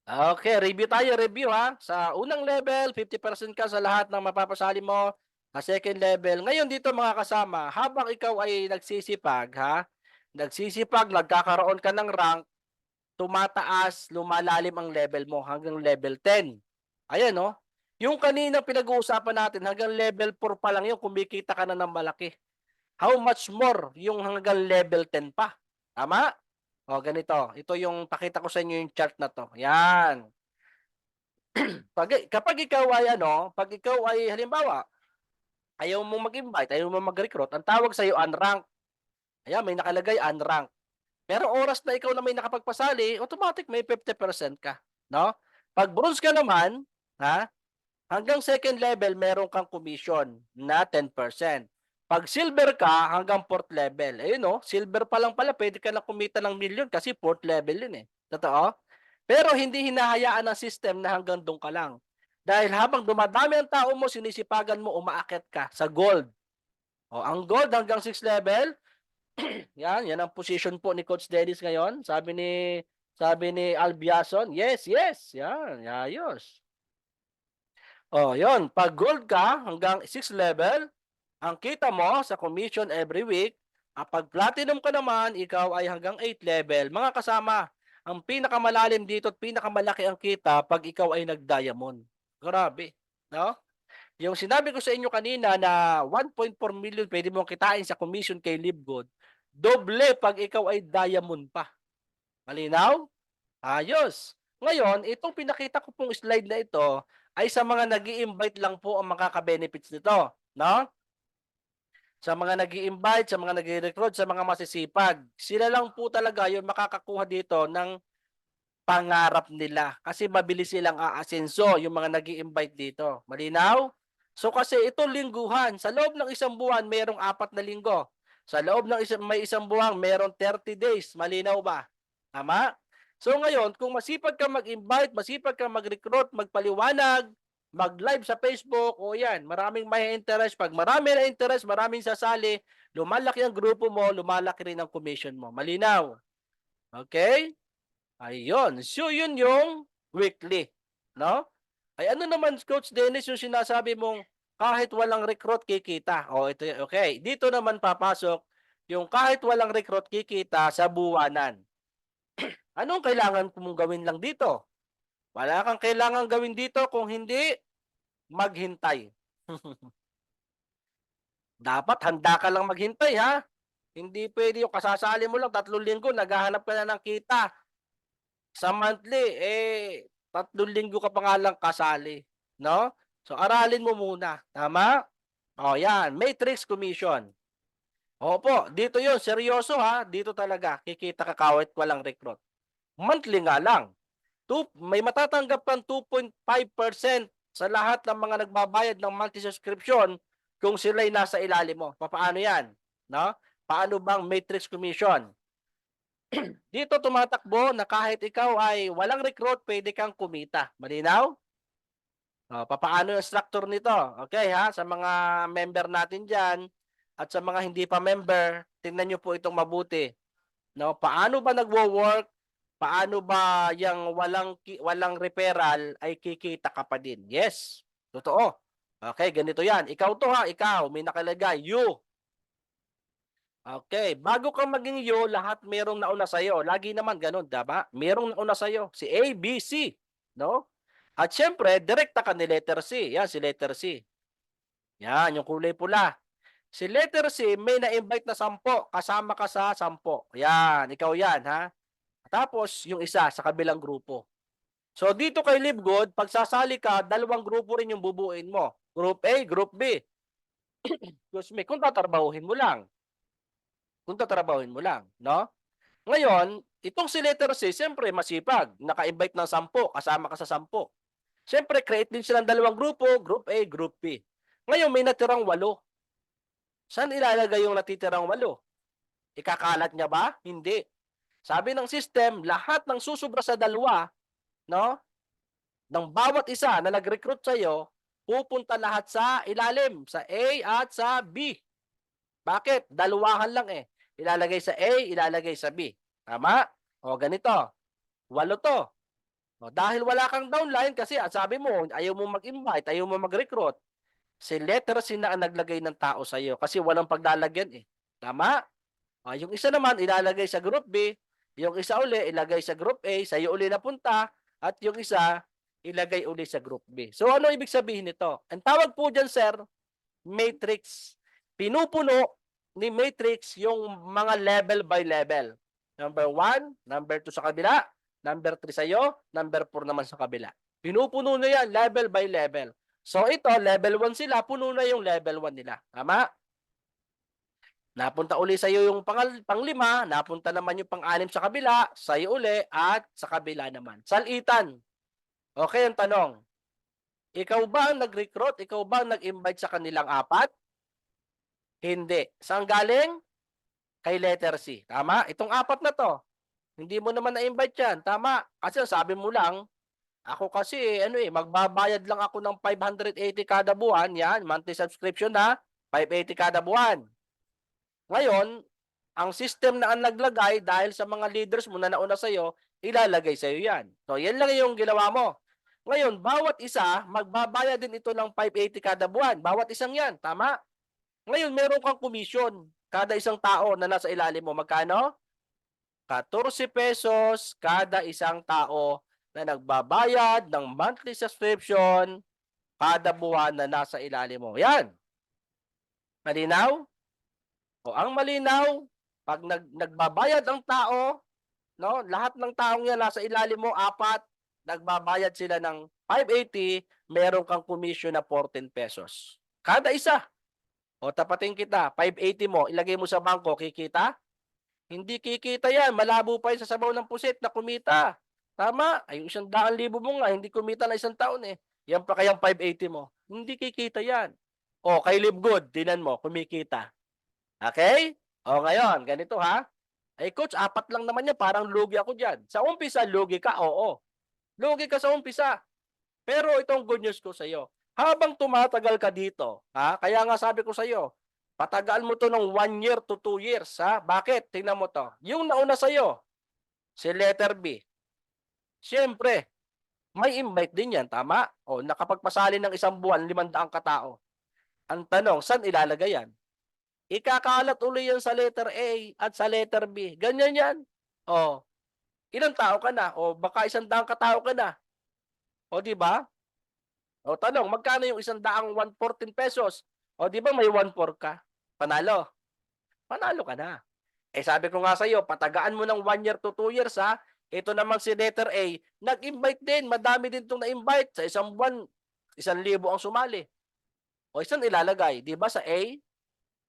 Okay, review ha. Sa unang level, 50% ka sa lahat ng mapapasali mo. Sa second level, ngayon dito mga kasama, habang ikaw ay nagsisipag, ha? Nagsisipag, nagkakaroon ka ng rank, tumataas, lumalalim ang level mo hanggang level 10. Ayan, no? Yung kanina pinag-uusapan natin, hanggang level 4 pa lang yun, kumikita ka na ng malaki. How much more yung hanggang level 10 pa? Tama? O, ganito. Ito yung pakita ko sa inyo yung chart na to. Yan. Kapag ikaw ay pag ikaw ay halimbawa, ayaw mo mag-invite, ayaw mo mag-recruit, ang tawag sa iyo unranked. Ayan, may nakalagay unranked. Pero oras na ikaw na may nakapagpasali, automatic may 50% ka, no? Pag bronze ka naman, ha? Hanggang second level meron kang commission na 10%. Pag silver ka, hanggang 4th level. Ayun, no? Silver pa lang pala, pwede ka na kumita ng million kasi 4th level yun eh. Totoo? Pero hindi hinahayaan ng system na hanggang doon ka lang. Dahil habang dumadami ang tao mo, sinisipagan mo, umaakit ka sa gold. O, ang gold hanggang 6th level, yan ang position po ni Coach Dennis ngayon. Sabi ni Albiason, yes. Yan, ayos. O, yun. Pag gold ka, hanggang 6th level, ang kita mo sa commission every week, pag platinum ka naman, ikaw ay hanggang 8th level. Mga kasama, ang pinakamalalim dito at pinakamalaki ang kita pag ikaw ay nag-diamond. Grabe, no? Yung sinabi ko sa inyo kanina na 1.4 million pwede mong kitain sa commission kay LiveGood, doble pag ikaw ay diamond pa. Malinaw? Ayos. Ngayon, itong pinakita ko pong slide na ito ay sa mga nag-i-invite lang po ang makaka-benefits nito, no? Sa mga nag-i-invite, sa mga nag-i-recruit, sa mga masisipag. Sila lang po talaga yung makakakuha dito ng pangarap nila. Kasi mabilis silang aasenso yung mga nag-i-invite dito. Malinaw? So kasi ito lingguhan. Sa loob ng isang buwan, merong 4 na linggo. Sa loob ng may isang buwan, merong 30 days. Malinaw ba? Tama? So ngayon, kung masipag ka mag-invite, masipag ka mag-recruit, magpaliwanag, mag-live sa Facebook, o yan, maraming may interest. Pag marami na interest, maraming sasali, lumalaki ang grupo mo, lumalaki rin ang commission mo. Malinaw? Okay? Ayun. So yun yung weekly. No? Ay ano naman, Coach Dennis, yung sinasabi mong kahit walang recruit, kikita. O ito, okay. Dito naman papasok yung kahit walang recruit, kikita sa buwanan. Anong kailangan mong gawin lang dito? Wala kang kailangan gawin dito kung hindi maghintay. Dapat handa ka lang maghintay, ha? Hindi pwede yung kasasali mo lang 3 linggo, naghahanap ka na ng kita. Sa monthly, 3 linggo ka pa nga lang kasali. No? So, aralin mo muna. Tama? O, yan. Matrix Commission. Opo, dito yon seryoso ha. Dito talaga, kikita ka kahit walang recruit. Monthly nga lang. May matatanggap kang 2.5% sa lahat ng mga nagbabayad ng monthly subscription kung sila'y nasa ilalim mo. Paano yan? No? Paano bang matrix commission? Dito tumatakbo na kahit ikaw ay walang recruit, pwede kang kumita. Malinaw? Paano yung structure nito? Okay ha? Sa mga member natin dyan at sa mga hindi pa member, tingnan nyo po itong mabuti. No? Paano ba nagwo-work? Paano ba yung walang referral ay kikita ka pa din? Yes. Totoo. Okay, ganito yan. Ikaw to ha, ikaw. May nakalagay, you. Okay, bago kang maging you, lahat merong nauna sa'yo. Lagi naman ganun, diba? Merong nauna sa'yo. Si A, B, C. No? At syempre, direkta ka ni letter C. Yan, si letter C. Yan, yung kulay pula. Si letter C, may na-invite na 10. Kasama ka sa 10. Yan, ikaw yan, ha? Tapos, yung isa sa kabilang grupo. So, dito kay Live Good, pag sasali ka, 2 grupo rin yung bubuin mo. Group A, Group B. Kung tatrabahuhin mo lang. No? Ngayon, itong si letter C, siyempre masipag. Naka-invite ng 10, kasama ka sa 10. Siyempre, create din silang 2 grupo, Group A, Group B. Ngayon, may natirang 8. Saan ilalagay yung natitirang 8? Ikakalat niya ba? Hindi. Sabi ng system, lahat ng susubra sa 2, no? Ng bawat isa na nag-recruit sa iyo, pupunta lahat sa ilalim, sa A at sa B. Bakit? Dalawahan lang eh. Ilalagay sa A, ilalagay sa B. Tama? O ganito. 8 to. O, dahil wala kang downline kasi sabi mo, ayaw mo mag-invite, ayaw mo mag-recruit. Si letter C na ang naglagay ng tao sa iyo kasi walang paglalagyan eh. Tama? O, yung isa naman ilalagay sa group B, yung isa uli ilagay sa group A, sa iyo uli napunta, at yung isa ilagay uli sa group B. So ano ibig sabihin nito? Ang tawag po dyan, sir, matrix. Pinupuno ni matrix yung mga level by level. Number 1, number 2 sa kabila, number 3 sa iyo, number 4 naman sa kabila. Pinupuno na yan level by level. So ito, level 1 sila, puno na yung level 1 nila. Tama? Napunta uli sa iyo yung pang-5, napunta naman yung pang-6 sa kabila, sa iyo uli, at sa kabila naman. Salitan. Okay, ang tanong. Ikaw ba ang nag-recruit? Ikaw ba ang nag-invite sa kanilang 4? Hindi. Saan galing? Kay letter C. Tama? Itong 4 na to. Hindi mo naman na-invite yan. Tama? Kasi sabi mo lang, ako kasi, magbabayad lang ako ng 580 kada buwan. Yan, monthly subscription na, 580 kada buwan. Ngayon, ang system na ang naglagay dahil sa mga leaders mo na nauna sa'yo, ilalagay sa'yo yan. So, yan lang yung ginawa mo. Ngayon, bawat isa, magbabayad din ito ng 580 kada buwan. Bawat isang yan. Tama? Ngayon, meron kang commission kada isang tao na nasa ilalim mo. Magkano? 14 pesos kada isang tao na nagbabayad ng monthly subscription kada buwan na nasa ilalim mo. Yan. Malinaw? O, ang malinaw, pag nagbabayad ang tao, no, lahat ng taong yan nasa ilalim mo, 4, nagbabayad sila ng 580, meron kang commission na 14 pesos. Kada isa. O, tapatin kita, 580 mo, ilagay mo sa bangko, kikita? Hindi kikita yan. Malabo pa yun sa sabaw ng pusit na kumita. Tama? Ay, 100,000 mo nga, hindi kumita na 1 taon eh. Yan pa kayang 580 mo. Hindi kikita yan. O, kay Live Good, tinan mo, kumikita. Okay? O, ngayon, ganito ha. Ay, coach, 4 lang naman yan. Parang lugi ako dyan. Sa umpisa, lugi ka? Oo. Lugi ka sa umpisa. Pero itong good news ko sa iyo. Habang tumatagal ka dito, ha? Kaya nga sabi ko sa iyo, patagaan mo to ng 1 year to 2 years, ha? Bakit? Tingnan mo to. Yung nauna sa iyo, si letter B. Siyempre, may invite din yan, tama? O, nakapagpasali ng 1 buwan, 500 katao. Ang tanong, saan ilalagay yan? Ikakalat uli yan sa letter A at sa letter B. Ganyan yan. O, ilang tao ka na? O, baka 100 katao ka na. O, di ba? O, tanong, magkano yung 100 114 pesos? O, di ba may 1.4 ka? Panalo. Panalo ka na. Eh, sabi ko nga sa iyo, patagaan mo ng 1 year to 2 years, ha? Ito naman si letter A, nag-invite din. Madami din itong na-invite. Sa 1 buwan, 1,000 ang sumali. O, saan ilalagay? Di ba sa A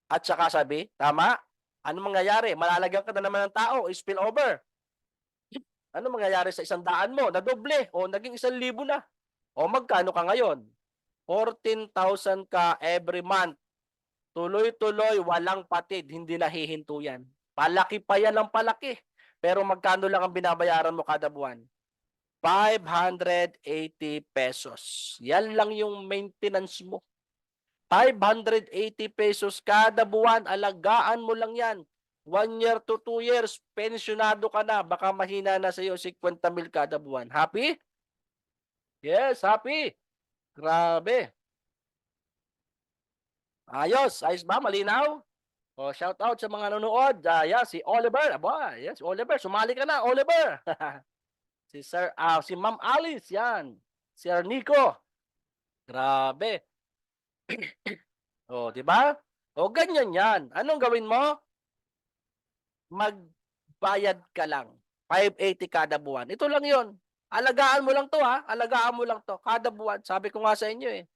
at saka sa B? Tama? Ano mangyayari? Malalagyan ka na naman ng tao. Spill over. Ano mangyayari sa 100 mo? Nadoble. O, naging 1,000 na. O, magkano ka ngayon? 14,000 ka every month. Tuloy-tuloy, walang patid. Hindi nahihinto yan. Palaki pa yan ng palaki. Pero magkano lang ang binabayaran mo kada buwan? 580 pesos. Yan lang yung maintenance mo. 580 pesos kada buwan. Alagaan mo lang yan. 1 year to 2 years. Pensyonado ka na. Baka mahina na sa iyo 50,000 kada buwan. Happy? Yes, happy. Grabe. Ayos. Ayos ba? Malinaw? O, shout out sa mga nanonood. Yeah, si Oliver. Aba, yes, Oliver. Sumali ka na, Oliver. Si Ma'am Alice, yan. Si Nico. Grabe. O, di ba? O, ganyan yan. Anong gawin mo? Magbayad ka lang. 580 kada buwan. Ito lang yon. Alagaan mo lang to, ha? Alagaan mo lang to. Kada buwan. Sabi ko nga sa inyo, eh.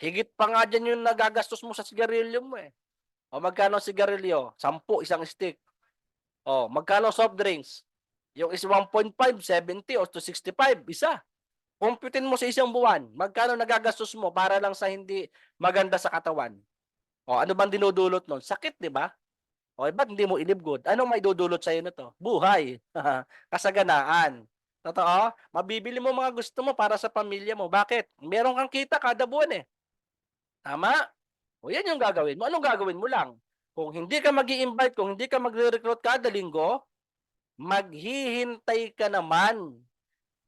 Higit pa nga dyan yung nagagastos mo sa sigarilyo mo, eh. O, magkano sigarilyo? 10, isang stick. O, magkano soft drinks? Yung is 1.5, 70 o to 65, isa. Computin mo sa isang buwan. Magkano nagagastos mo para lang sa hindi maganda sa katawan? O, ano bang dinudulot nun? Sakit, di ba? O, ba't hindi mo i-live good? Anong may dudulot sa'yo na to? Buhay. Kasaganaan. Totoo? Mabibili mo mga gusto mo para sa pamilya mo. Bakit? Meron kang kita kada buwan, eh. Tama? O, yan yung gagawin mo. Anong gagawin mo lang? Kung hindi ka mag-i-invite, kung hindi ka magre-recruit kada linggo, maghihintay ka naman.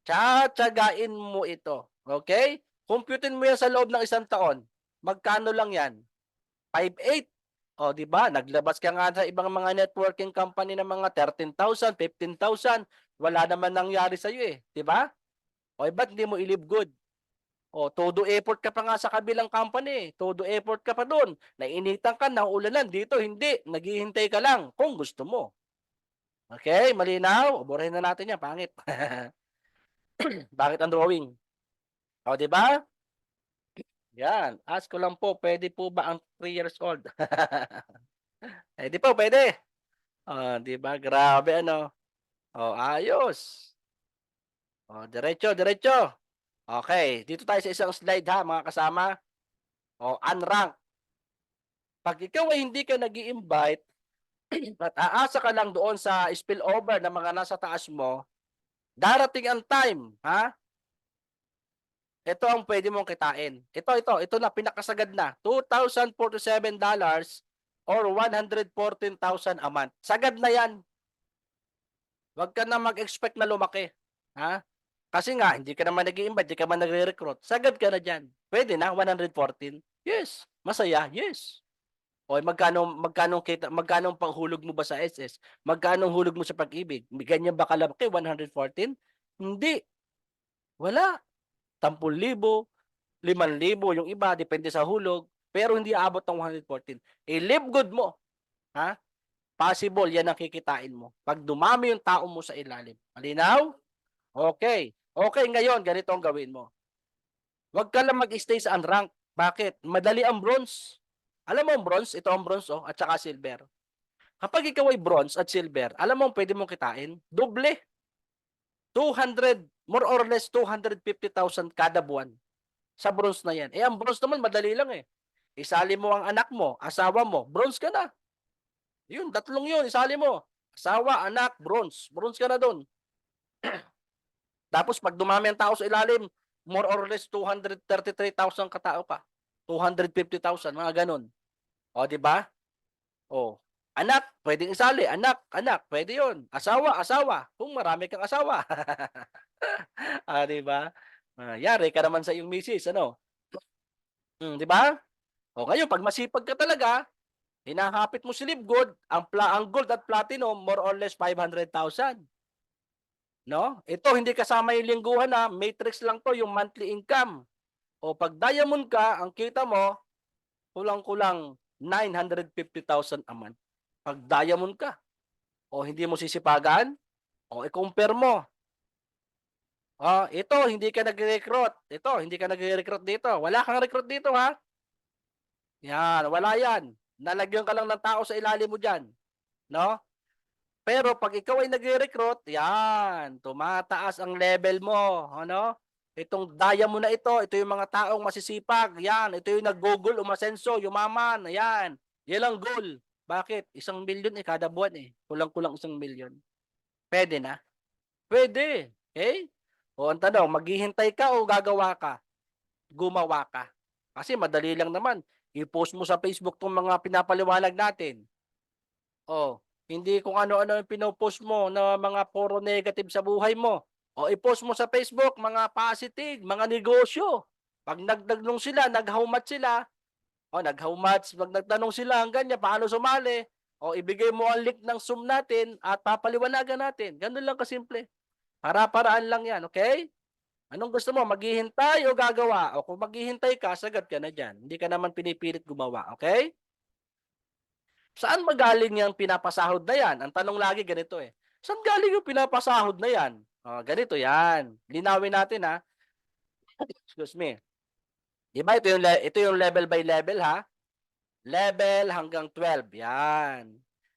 Tsatsagain mo ito. Okay? Computin mo yan sa loob ng 1 taon. Magkano lang yan? 5.8. O, di ba? Naglabas ka nga sa ibang mga networking company ng mga 13,000, 15,000. Wala naman nangyari sa'yo, eh. Di ba? O, ba't hindi mo i-live good? O, todo effort ka pa nga sa kabilang company. Todo effort ka pa doon. Nainitan ka, naulanan. Dito, hindi. Naghihintay ka lang kung gusto mo. Okay? Malinaw? Burahin na natin yan. Pangit. Bakit ang drawing? O, di ba? Yan. Ask ko lang po, pwede po ba ang 3 years old? Eh, di po, pwede. O, di ba? Grabe, ano? O, ayos. O, diretso, diretso. Okay, dito tayo sa isang slide, ha, mga kasama. O, unranked. Pag ikaw ay hindi ka nag-i-invite at aasa ka lang doon sa spillover ng mga nasa taas mo, darating ang time, ha? Ito ang pwede mong kitain. Ito na, pinakasagad na. $2,047 or 114,000 a month. Sagad na yan. Huwag ka na mag-expect na lumaki. Ha? Kasi nga, hindi ka naman nag-i-invite, hindi ka naman nagre-recruit. Sagad ka na dyan. Pwede na, 114. Yes. Masaya, yes. O, magkano panghulog mo ba sa SS? Magkano hulog mo sa pag-ibig? Ganyan ba kalaki, 114? Hindi. Wala. 10,000, 5,000, yung iba, depende sa hulog. Pero hindi aabot ng 114. I-live good mo. Ha? Possible, yan ang kikitain mo. Pag dumami yung tao mo sa ilalim. Malinaw? Okay. Okay, ngayon, ganito ang gawin mo. Huwag ka lang mag-stay sa unranked. Bakit? Madali ang bronze. Alam mo ang bronze? Ito ang bronze, oh, at saka silver. Kapag ikaw ay bronze at silver, alam mo pwede mong kitain? Doble. 200, more or less 250,000 kada buwan. sa bronze na yan. Ang bronze naman, madali lang eh. Isali mo ang anak mo, asawa mo, bronze ka na. Yun, tatlong yun, isali mo. Asawa, anak, bronze. Bronze ka na doon. Tapos pag dumami ang tao sa ilalim, more or less 233,000 katao ka. 250,000, mga ganun. O, di ba? O, anak, pwedeng isali. Anak, pwede yun. Asawa. Kung marami kang asawa. Di ba? Yari ka naman sa iyong misis, ano? Di ba? O, ngayon, pag masipag ka talaga, hinahapit mo si Livgood, ang gold at platinum, more or less 500,000. No? Ito, hindi kasama yung lingguhan na, matrix lang to, yung monthly income. O pag diamond ka, ang kita mo, kulang-kulang 950,000 a month. Pag diamond ka, o hindi mo sisipagan, o i-compare mo. Ito, hindi ka nag-recruit. Ito, hindi ka nag-recruit dito. Wala kang recruit dito, ha? Yan, wala yan. Nalagyan ka lang ng tao sa ilalim mo dyan. No? Pero pag ikaw ay nag-recruit, yan, tumataas ang level mo. Ano? Itong diamond na ito yung mga taong masisipag. Yan, ito yung nag-google, umasenso, yumaman. Yan, yan ang goal. Bakit? 1 milyon kada buwan eh. Kulang-kulang 1 milyon. Pwede na? Pwede. Okay? O ang tanong, maghihintay ka o gagawa ka? Gumawa ka. Kasi madali lang naman. I-post mo sa Facebook tong mga pinapaliwanag natin. O, hindi kung ano-ano yung pinopost mo na mga puro negative sa buhay mo. O, i-post mo sa Facebook mga positive, mga negosyo. Pag nagdagnong sila, nag-how much sila. O, nag-how much, pag nagtanong sila ang ganyan, paano sumali? O, ibigay mo ang link ng Zoom natin at papaliwanagan natin. Ganun lang kasimple. Para-paraan lang yan, okay? Anong gusto mo? Maghihintay o gagawa? O kung maghihintay ka, sagat ka na dyan. Hindi ka naman pinipilit gumawa, okay? Saan magaling yung pinapasahod na yan? Ang tanong lagi ganito eh. Saan galing yung pinapasahod na yan? Ganito yan. Linawin natin ha. Excuse me. Diba ito yung level by level ha? Level hanggang 12. Yan.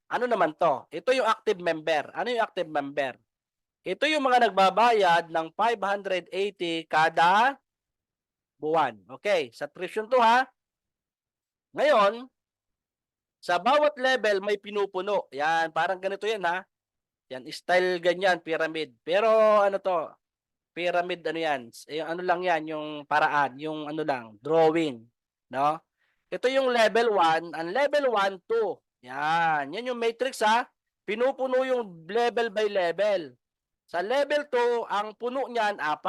Ano naman to? Ito yung active member. Ano yung active member? Ito yung mga nagbabayad ng 580 kada buwan. Okay, subscription to ha. Ngayon, sa bawat level may pinupuno. Yan, parang ganito yan ha. Yan, style ganyan, pyramid. Pero ano to? Pyramid ano yan? Ano lang yan, yung paraan, yung ano lang, drawing. No? Ito yung level 1, ang level 1, 2. Yan, yan yung matrix ha. Pinupuno yung level by level. Sa level 2, ang puno niyan, 4.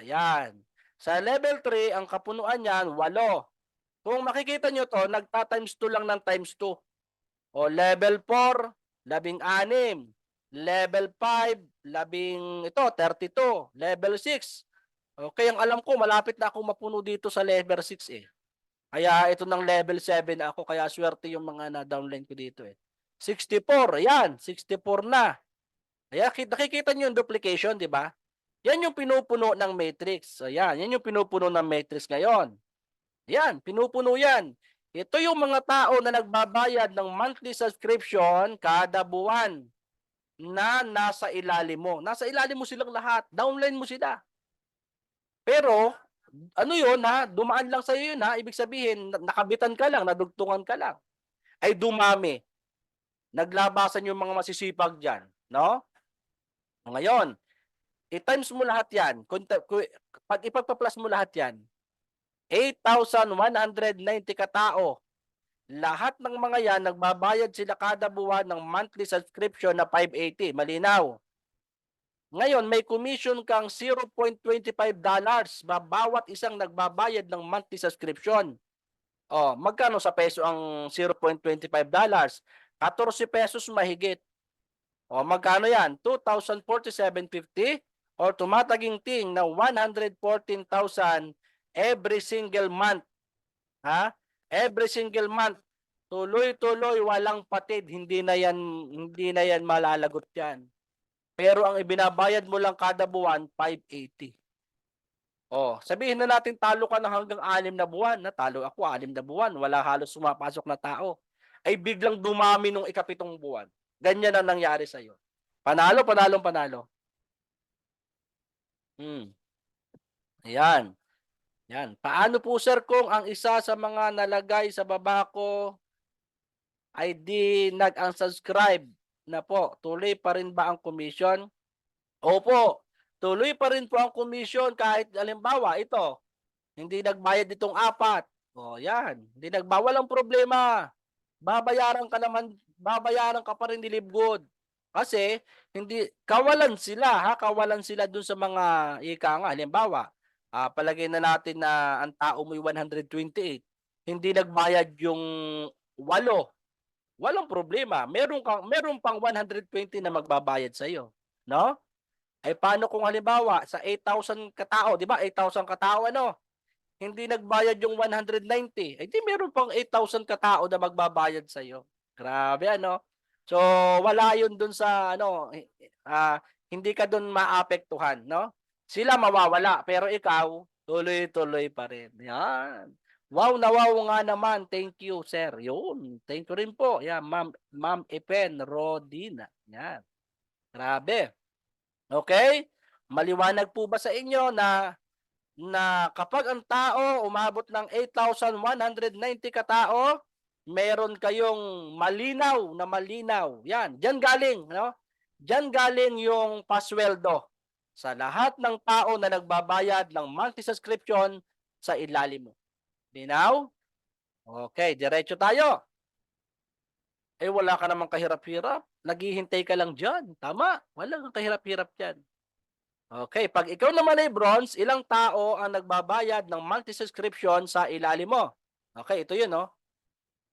Ayan. Sa level 3, ang kapunuan niyan, 8. Kung makikita nyo to, nagta-times 2 lang ng times 2. O level 4, 16. Level 5, 32. Level 6. Okay, ang alam ko, malapit na ako mapuno dito sa level 6 eh. Kaya ito ng level 7 ako, kaya swerte yung mga na-downline ko dito eh. 64, ayan, 64 na. Kaya nakikita nyo yung duplication, di ba? Yan yung pinupuno ng matrix. Ayan, yan yung pinupuno ng matrix ngayon. Yan, pinupuno yan. Ito yung mga tao na nagbabayad ng monthly subscription kada buwan na nasa ilalim mo. Nasa ilalim mo silang lahat. Downline mo sila. Pero, ano yun ha? Dumaan lang sa'yo yun ha? Ibig sabihin, nakabitan ka lang, nadugtungan ka lang. Ay dumami. Naglabasan yung mga masisipag dyan. No? Ngayon, i-times mo lahat yan. Pag ipagpa-plus mo lahat yan, 8,190 katao. Lahat ng mga yan, nagbabayad sila kada buwan ng monthly subscription na 580. Malinaw. Ngayon, may commission kang $0.25 bawat isang nagbabayad ng monthly subscription. Magkano sa peso ang $0.25? 14 pesos mahigit. Magkano yan? 2,047.50 or tumataging-ting na 114,000 every single month. Ha? Every single month. Tuloy-tuloy, walang patid. Hindi na yan malalagot yan. Pero ang ibinabayad mo lang kada buwan, 580. Sabihin na natin talo ka na hanggang 6 na buwan. Natalo ako 6 na buwan. Wala halos sumapasok na tao. Ay biglang dumami nung ikapitong buwan. Ganyan ang nangyari sa'yo. Panalo, panalo. Ayan. Yan. Paano po sir kung ang isa sa mga nalagay sa baba ko ay di nag-unsubscribe na po? Tuloy pa rin ba ang commission? Opo. Tuloy pa rin po ang commission kahit halimbawa ito, hindi nagbayad itong 4. O yan, hindi nagbawalang problema. Babayaran ka naman, babayaran ka pa rin ni Livegood. Kasi hindi kawalan sila ha, kawalan sila dun sa mga ika nga. Halimbawa, palagay na natin na ang tao mo'y 128. Hindi nagbayad yung 8. Walang problema. Meron pang 120 na magbabayad sa iyo, no? Ay paano kung halimbawa sa 8,000 katao, 'di ba? 8,000 katao ano? Hindi nagbayad yung 190. Ay di meron pang 8,000 katao na magbabayad sa iyo. Grabe ano? So wala 'yun dun sa ano, hindi ka dun maapektuhan, no? Sila mawawala pero ikaw tuloy-tuloy pa rin. Yan. Wow na wow nga naman. Thank you, sir. Yun. Thank you rin po. Yan, Ma'am Epen Rodina. Yan. Grabe. Okay? Maliwanag po ba sa inyo na kapag ang tao umabot ng 8,190 katao, meron kayong malinaw na malinaw. Yan, diyan galing, no? Diyan galing yung pasweldo sa lahat ng tao na nagbabayad ng monthly subscription sa ilalim mo. Linaw? Okay, diretso tayo. Eh wala ka namang kahirap-hirap. Naghihintay ka lang dyan. Tama, wala kang kahirap-hirap dyan. Okay, pag ikaw naman ay bronze, ilang tao ang nagbabayad ng monthly subscription sa ilalim mo? Okay, ito yun, no?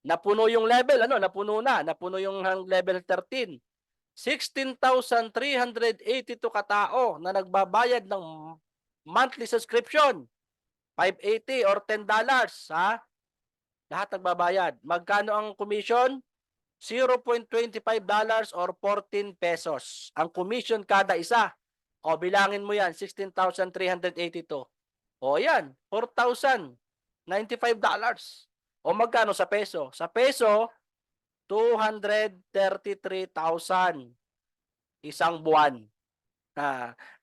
Napuno yung level, ano? Napuno na. Napuno yung level 13. 16,382 katao na nagbabayad ng monthly subscription. 580 or $10, ha? Lahat nagbabayad. Magkano ang commission? $0.25 or 14 pesos. Ang commission kada isa. O bilangin mo yan, 16,382. O yan, $4,095. O magkano sa peso? Sa peso, 233,000 isang buwan.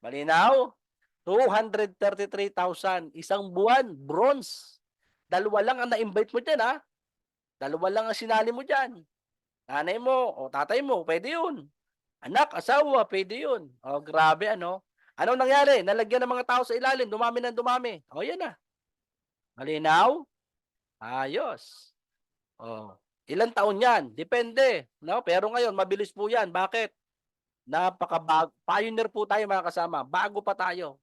Malinaw? 233,000 isang buwan, bronze. Dalawa lang ang na-invite mo dyan, ha? Dalawa lang ang sinali mo dyan. Nanay mo o tatay mo, pwede yun. Anak, asawa, pwede yun. O grabe, ano? Anong nangyari? Nalagyan ng mga tao sa ilalim, dumami ng dumami. O yan na. Malinaw? Ayos. O, ilang taon yan? Depende. No? Pero ngayon, mabilis po yan. Bakit? Pioneer po tayo mga kasama. Bago pa tayo.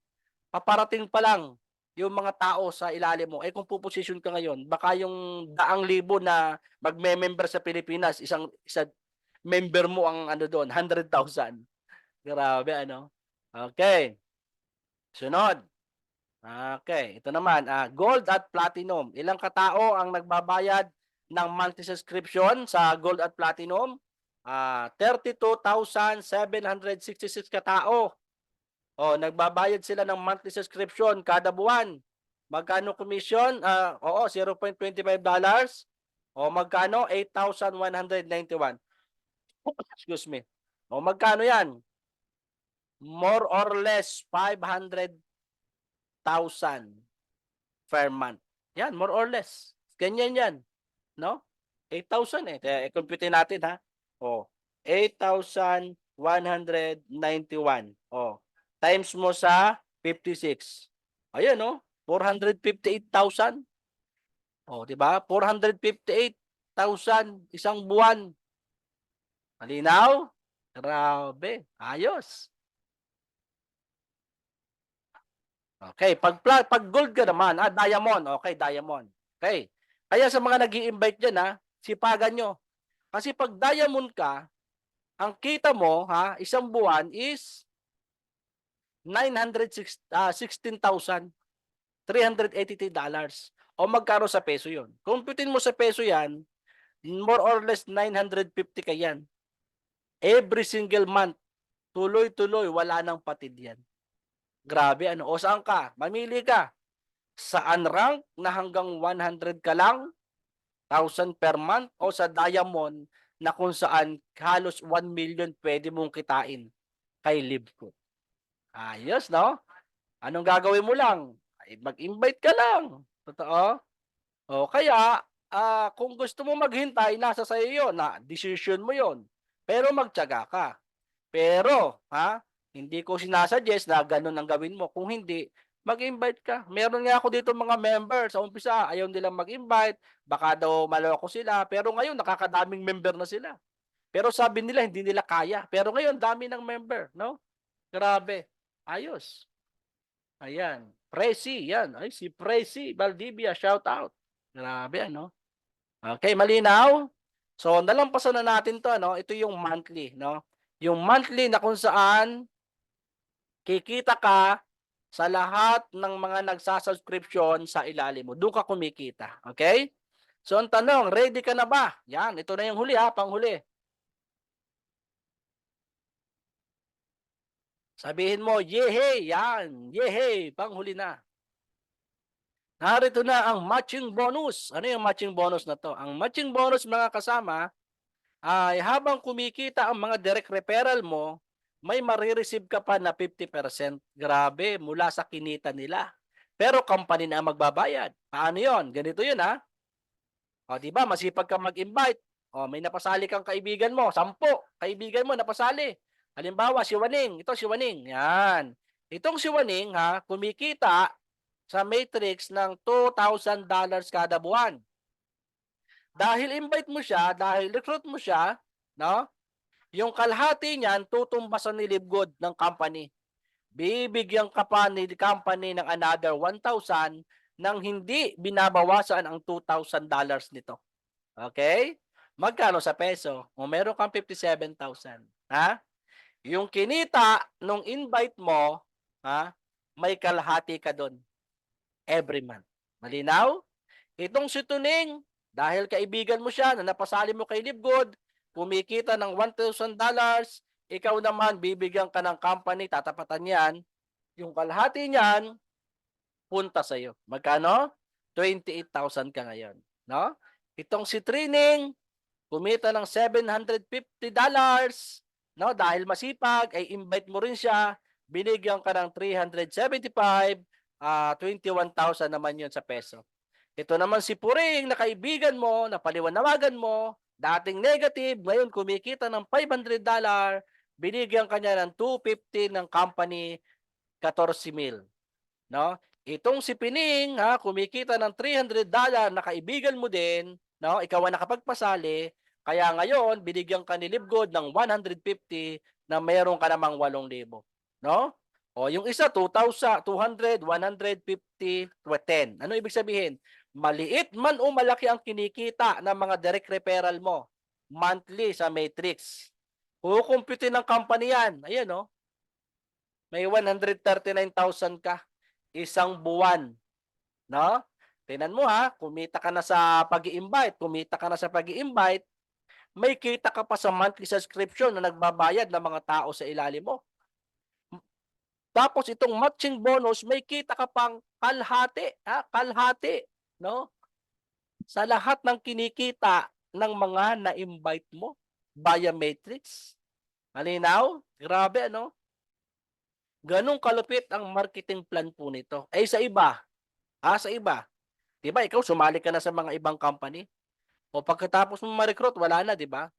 Paparating pa lang yung mga tao sa ilalim mo. Eh kung puposisyon ka ngayon, baka yung 100,000 na magme-member sa Pilipinas, isa member mo ang ano doon, 100,000. Grabe ano. Okay. Sunod. Okay, ito naman, gold at platinum. Ilang katao ang nagbabayad ng monthly subscription sa gold at platinum? 32,766 katao. O, nagbabayad sila ng monthly subscription kada buwan. Magkano commission? Oo, $0.25. O, magkano? 8,191. Excuse me. O, magkano yan? More or less 500,000 per month. Yan, more or less. Ganyan yan. No? 8,000 eh. I-compute natin ha. O, 8,191. O, times mo sa 56. Ayan, no? 458,000. O, di ba? 458,000 isang buwan. Malinaw? Grabe. Ayos. Okay, pag gold ka naman, diamond. Okay, diamond. Okay. Kaya sa mga nag-i-invite diyan, sipagan nyo. Kasi pag diamond ka, ang kita mo, isang buwan is $16,383. O magkano sa peso yun? Computin mo sa peso yan, more or less 950 ka yan. Every single month, tuloy-tuloy, wala nang patid yan. Grabe, ano? O saan ka? Mamili ka. Sa unrank na hanggang 100 ka lang, 1,000 per month, o sa diamond na kung saan halos 1 million pwede mong kitain kay Livegood. Ayos, no? Anong gagawin mo lang? ay mag-invite ka lang. Totoo? O kaya, kung gusto mo maghintay, nasa sa'yo yun, na decision mo yon. Pero magtiyaga ka. Pero, hindi ko sinasuggest na ganun ang gawin mo. Kung hindi, mag-invite ka. Meron nga ako dito mga member sa umpisa, ayaw nilang mag-invite, baka daw maloko sila. Pero ngayon, nakakadaming member na sila. Pero sabi nila, hindi nila kaya. Pero ngayon, dami ng member, no? Grabe. Ayos. Ayan. Presi, yan. Ay, si Presi Valdivia, shout out. Grabe, ano? Okay, malinaw? So, nalampasan na natin to, no? Ito yung monthly, no? Yung monthly na kung saan kikita ka sa lahat ng mga nagsasubscription sa ilalim mo. Doon ka kumikita. Okay? So, ang tanong, ready ka na ba? Yan, ito na yung huli panghuli. Sabihin mo, yehey, yan, yehey, panghuli na. Narito na ang matching bonus. Ano yung matching bonus na to? Ang matching bonus, mga kasama, ay habang kumikita ang mga direct referral mo, may marireceive ka pa na 50%. Grabe, mula sa kinita nila. Pero company na ang magbabayad. Paano yon? Ganito yun, O, di ba, masipag ka mag-invite. O, may napasali kang kaibigan mo, 10 kaibigan mo napasali. Halimbawa, si Waning. Ito si Waning. Yan. Itong si Waning, kumikita sa Matrix ng $2,000 kada buwan. Dahil invite mo siya, dahil recruit mo siya, no? Yung kalahati niyan, tutumbasan ni Livgood ng company. Bibigyan ka pa ni company ng another 1,000 nang hindi binabawasan ang $2,000 nito. Okay? Magkano sa peso? O meron kang 57,000. Yung kinita nung invite mo, may kalahati ka doon every month. Malinaw? Itong si Tuning, dahil kaibigan mo siya na napasali mo kay Livgood, kumikita ng $1,000, ikaw naman bibigyan ka ng company, tatapatan yan, yung kalahati niyan, punta sa'yo. Magkano? 28,000 ka ngayon. No? Itong si Trining, kumita ng $750, no? Dahil masipag, ay invite mo rin siya, binigyan ka ng 375, 21,000 naman yun sa peso. Ito naman si Puring na kaibigan mo, na paliwanawagan mo, dating negative, ngayon kumikita ng $500, binigyan ka niya ng 250 ng company, 14,000. No? Itong si Pining, kumikita ng $300 na kaibigan mo din, no? Ikaw ang nakapagpasali, kaya ngayon binigyan ka ni Livgood ng 150 na meron ka namang 8,000. No? O yung isa 2,000, 200, 150, 10. Ano ibig sabihin? Maliit man o malaki ang kinikita ng mga direct referral mo monthly sa Matrix. Kukumputin ng company yan. Ayan, no? May 139,000 ka isang buwan. No? Tingnan mo kumita ka na sa pag-i-invite, may kita ka pa sa monthly subscription na nagbabayad ng mga tao sa ilalim mo. Tapos itong matching bonus, may kita ka pang kalahati, no? Sa lahat ng kinikita ng mga na-invite mo via Matrix. Malinaw? Grabe, ano? Ganong kalupit ang marketing plan po nito. Sa iba, sa iba, diba, ikaw sumali ka na sa mga ibang company. O pagkatapos mo ma-recruit, wala na, diba?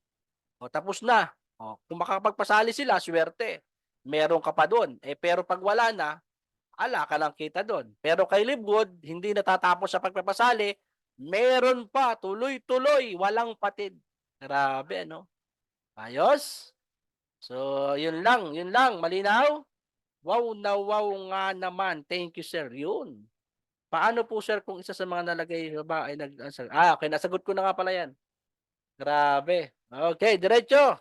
O tapos na. O, kung makapagpasali sila, swerte. Meron ka pa doon. Pero pag wala na, ala ka lang kita doon. Pero kay Livgood, hindi natatapos sa pagpapasali, meron pa, tuloy-tuloy, walang patid. Grabe, ano? Ayos? So, yun lang, malinaw? Wow na wow nga naman. Thank you, sir. Yun. Paano po, sir, kung isa sa mga nalagay ba ay okay, nasagot ko na nga pala yan. Grabe. Okay, diretso.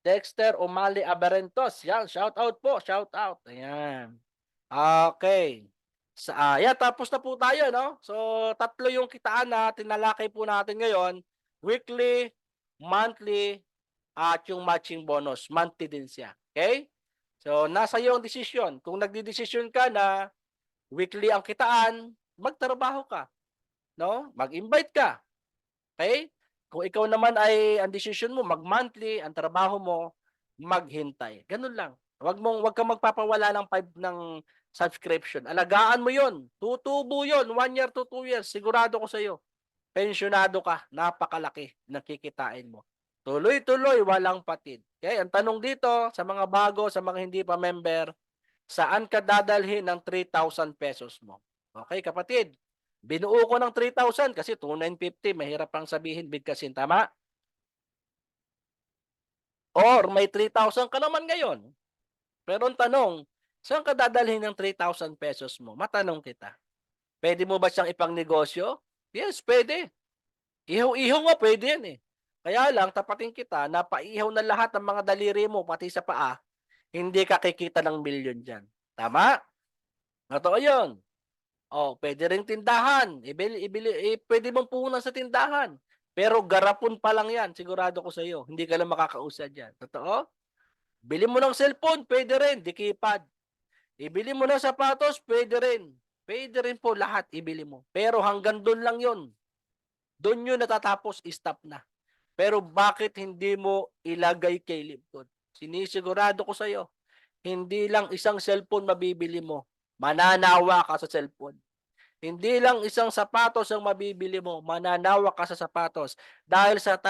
Dexter Umali Aberentos. Yan, shout out po, shout out. Ayan. Okay. Tapos na po tayo, no? So, 3 yung kitaan na tinalakay po natin ngayon. Weekly, monthly, at yung matching bonus. Monthly din siya. Okay? So, nasa iyo ang desisyon. Kung nagdidesisyon ka na weekly ang kitaan, magtrabaho ka. No? Mag-invite ka. Okay? Kung ikaw naman ay ang desisyon mo, mag-monthly, ang trabaho mo, maghintay. Ganun lang. Wag kang magpapawala ng subscription. Alagaan mo yun. Tutubo yun. 1 year to 2 years. Sigurado ko sa iyo. Pensyonado ka. Napakalaki ng kikitain mo. Tuloy-tuloy, walang patid. Okay? Ang tanong dito, sa mga bago, sa mga hindi pa member, saan ka dadalhin ng 3,000 pesos mo? Okay, kapatid. Binuo ko ng 3,000 kasi 2,950. Mahirap pang sabihin, bigkasin. Tama? Or may 3,000 ka naman ngayon. Pero ang tanong, saan ka dadalhin ng 3,000 pesos mo? Matanong kita. Pwede mo ba siyang ipang negosyo? Yes, pwede. Ihaw-ihaw nga, pwede yan eh. Kaya lang, tapatin kita, napaihaw na lahat ng mga daliri mo, pati sa paa, hindi ka kikita ng milyon dyan. Tama? Totoo yun. O, pwede rin tindahan. Pwede mong puhunan sa tindahan. Pero garapon pa lang yan, sigurado ko sa iyo. Hindi ka lang makakausad yan. Totoo? Bili mo ng cellphone, pwede rin, di keypad. Ibili mo ng sapatos, pwede rin. Pwede rin po lahat, ibili mo. Pero hanggang doon lang yun. Doon yun natatapos, stop na. Pero bakit hindi mo ilagay kay Livgood? Sinisigurado ko sa iyo, hindi lang isang cellphone mabibili mo. Mananawa ka sa cellphone. Hindi lang isang sapatos ang mabibili mo. Mananawa ka sa sapatos. Dahil sa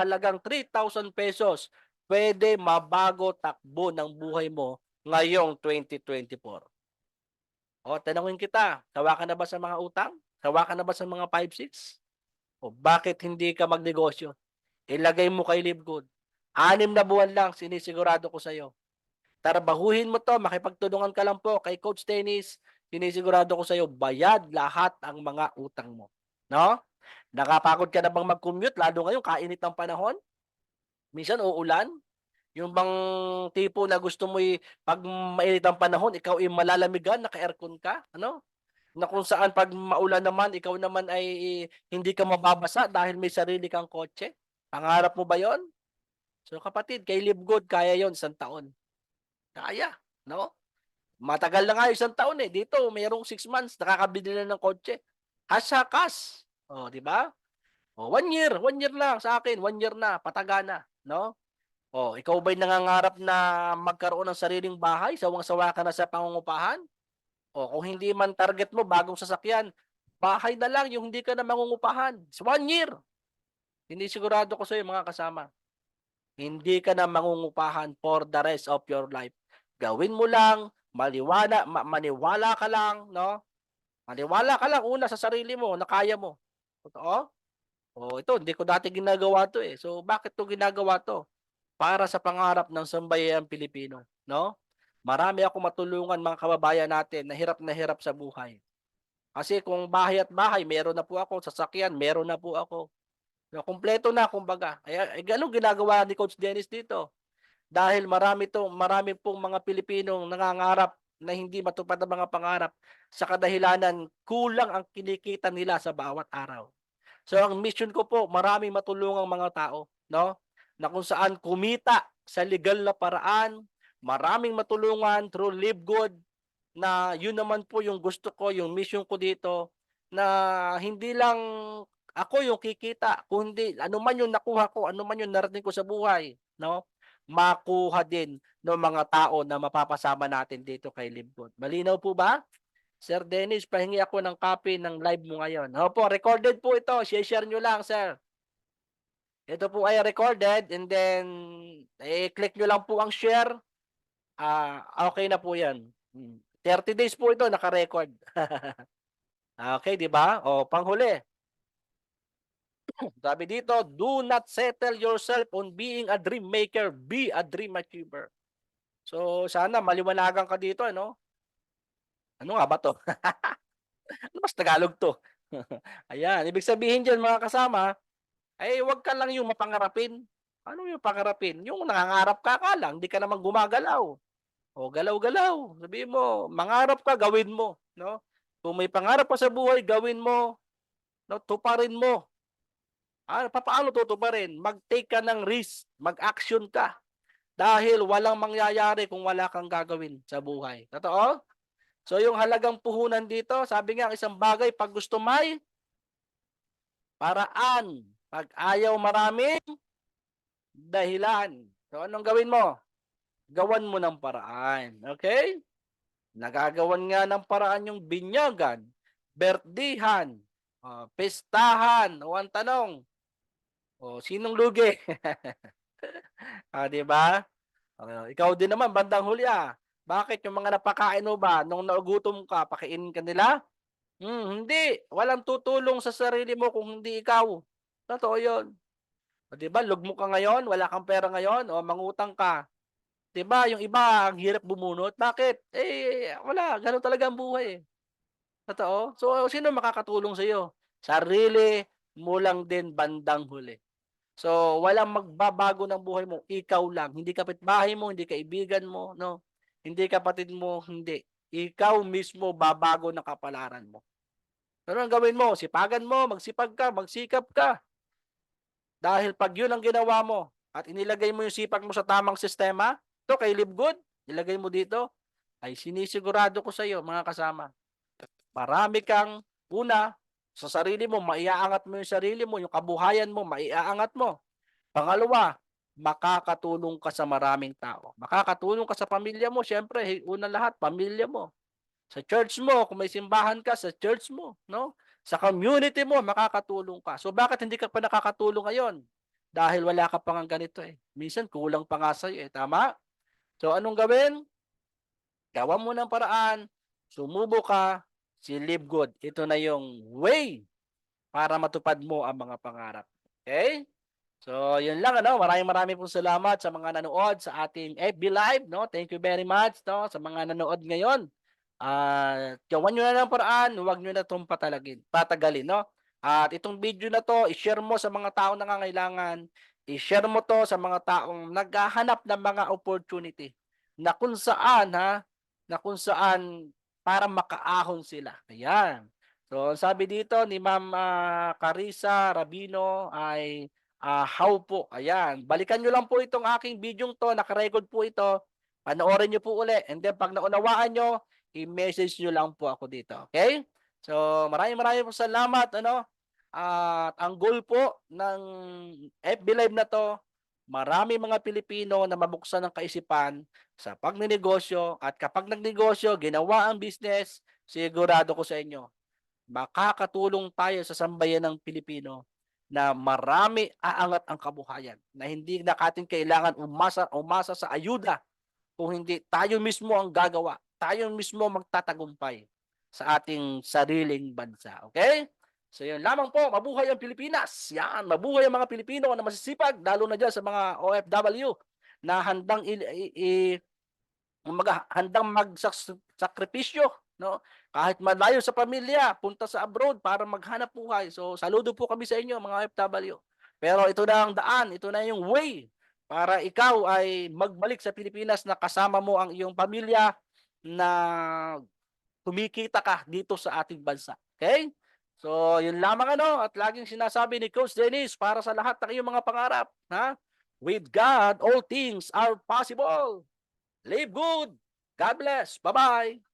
halagang 3,000 pesos, pwede mabago takbo ng buhay mo ngayong 2024. O, tanongin kita, sawa ka na ba sa mga utang? Sawa ka na ba sa mga 5-6? O, bakit hindi ka magnegosyo? Ilagay mo kay Livgood. 6 na buwan lang, sinisigurado ko sa iyo. Trabahuhin mo to, makipagtulungan ka lang po kay Coach Dennis. Sinisigurado ko sa iyo, bayad lahat ang mga utang mo. No? Nakapagod ka na bang mag-commute? Lalo ngayon, kainit ng panahon. Minsan, uulan. Yung bang tipo na gusto mo pag mainit ang panahon, ikaw ay malalamigan, naka-aircon ka. Ano? Na kung saan pag maulan naman, ikaw naman ay hindi ka mababasa dahil may sarili kang kotse. Pangarap mo ba yon? So kapatid, kay Livgood, kaya yon 1 taon. Kaya, no? Matagal na nga 1 taon eh. Dito, mayroong 6 months, nakakabili na ng kotse. Has. O, di ba? O, 1 year lang sa akin, 1 year na, pataga na, no? O, ikaw ba'y nangangarap na magkaroon ng sariling bahay? Sawang-sawa ka na sa pangungupahan? O, kung hindi man target mo, bagong sasakyan, bahay na lang yung hindi ka na mangungupahan. It's 1 year. Hindi sigurado ko sa iyo, mga kasama. Hindi ka na mangungupahan for the rest of your life. Gawin mo lang, maniwala ka lang, no? Maniwala ka lang una sa sarili mo, na kaya mo. Totoo? O, ito, hindi ko dati ginagawa to eh. So, bakit to ginagawa to? Para sa pangarap ng sambayang Pilipino, no? Marami ako matulungan mga kababayan natin na hirap sa buhay. Kasi kung bahay at bahay, meron na po ako. Sasakyan, meron na po ako. Kompleto na, kumbaga. Ay ganun ginagawa ni Coach Dennis dito. Dahil marami pong mga Pilipinong nangangarap na hindi matupad ang mga pangarap sa kadahilanan kulang ang kinikita nila sa bawat araw. So ang mission ko po, maraming matulungang mga tao, no? Na kung saan kumita sa legal na paraan, maraming matulungan through Livgood, na yun naman po yung gusto ko, yung mission ko dito, na hindi lang ako yung kikita, kundi ano man yung nakuha ko, ano man yung narating ko sa buhay, no? Makuha din ng mga tao na mapapasama natin dito kay Livgood. Malinaw po ba? Sir Dennis, pahingi ako ng copy ng live mo ngayon. Opo, recorded po ito. Share nyo lang, sir. Ito po ay recorded and then click nyo lang po ang share. Okay na po yan. 30 days po ito, naka-record. Okay, di ba? O, panghuli. Sabi dito, do not settle yourself on being a dream maker, be a dream achiever. So, sana maliwanagan ka dito, ano? Ano nga ba to? Ano mas Tagalog to? Ayan, ibig sabihin dyan mga kasama, ay wag ka lang yung mapangarapin. Ano yung pangarapin? Yung nangangarap ka lang, hindi ka naman gumagalaw. O galaw-galaw. Sabihin mo, mangarap ka, gawin mo. No? Kung may pangarap pa sa buhay, gawin mo. No? Tuparin mo. Paano tutuparin? Mag-take ka ng risk, mag-action ka. Dahil walang mangyayari kung wala kang gagawin sa buhay. Totoo? So yung halagang puhunan dito, sabi nga isang bagay, pag gusto may paraan. Pag ayaw maraming dahilan. So anong gawin mo? Gawan mo ng paraan. Okay? Nagagawan nga ng paraan yung binyagan, birthdayhan, pestahan. O ang tanong, sinong lugi? Di ba? Ikaw din naman, bandang huli Bakit yung mga napakain mo ba, nung naugutom ka, pakainin ka nila? Hindi. Walang tutulong sa sarili mo kung hindi ikaw. Totoo yun. Di ba, lugmok ka ngayon, wala kang pera ngayon, o mangutang ka. Di ba, yung iba, ang hirap bumunot. Bakit? Wala. Ganun talaga ang buhay. Totoo. So, sino makakatulong sa iyo? Sarili mo lang din bandang huli. So, walang magbabago ng buhay mo. Ikaw lang. Hindi kapitbahay mo, hindi kaibigan mo, no? Hindi kapatid mo, hindi. Ikaw mismo babago ng kapalaran mo. Ano ang gawin mo? Sipagan mo, magsipag ka, magsikap ka. Dahil pag yun ang ginawa mo at inilagay mo yung sipag mo sa tamang sistema, ito kay Live Good, ilagay mo dito, ay sinisigurado ko sa iyo, mga kasama, marami kang una, sa sarili mo, maiaangat mo yung sarili mo, yung kabuhayan mo, maiaangat mo. Pangalawa, makakatulong ka sa maraming tao. Makakatulong ka sa pamilya mo, syempre, una lahat, pamilya mo. Sa church mo, kung may simbahan ka, sa church mo, no? Sa community mo, makakatulong ka. So bakit hindi ka pa nakakatulong ngayon? Dahil wala ka pa nga ganito Minsan kulang pa nga sa'yo tama? So anong gawin? Gawa mo ng paraan, sumubo ka, si Live Good. Ito na yung way para matupad mo ang mga pangarap. Okay? So, yun lang, Maraming pong salamat sa mga nanood sa ating FB Live, no? Thank you very much, no? Sa mga nanood ngayon. Gawan nyo na ng paraan, huwag nyo na itong patagalin, no? At itong video na to, i-share mo sa mga taong nangangailangan, i-share mo to sa mga taong naghahanap ng mga opportunity na kung saan, para makaahon sila. Ayan. So, sabi dito ni Ma'am Carissa Rabino ay how po. Ayan. Balikan nyo lang po itong aking video to. Nakarecord po ito. Panoorin nyo po uli. And then, pag naunawaan nyo, i-message nyo lang po ako dito. Okay? So, maraming po salamat. At ang goal po ng FB Live na to, marami mga Pilipino na mabuksan ng kaisipan sa pagnenegosyo at kapag nagnegosyo, ginawa ang business, sigurado ko sa inyo, makakatulong tayo sa sambayan ng Pilipino na marami aangat ang kabuhayan, na hindi na natin kailangan umasa sa ayuda kung hindi tayo mismo ang gagawa, tayo mismo magtatagumpay sa ating sariling bansa. Okay? So yun lamang po, mabuhay ang Pilipinas. Yan, mabuhay ang mga Pilipino na masisipag, lalo na dyan sa mga OFW na handang magsakripisyo, no? Kahit malayo sa pamilya, punta sa abroad para maghanap buhay. So saludo po kami sa inyo mga OFW. Pero ito na ang daan, ito na yung way para ikaw ay magbalik sa Pilipinas na kasama mo ang iyong pamilya na kumikita ka dito sa ating bansa. Okay? So, yun lamang at laging sinasabi ni Coach Dennis para sa lahat ng iyong mga pangarap, With God, all things are possible. Live good. God bless. Bye-bye.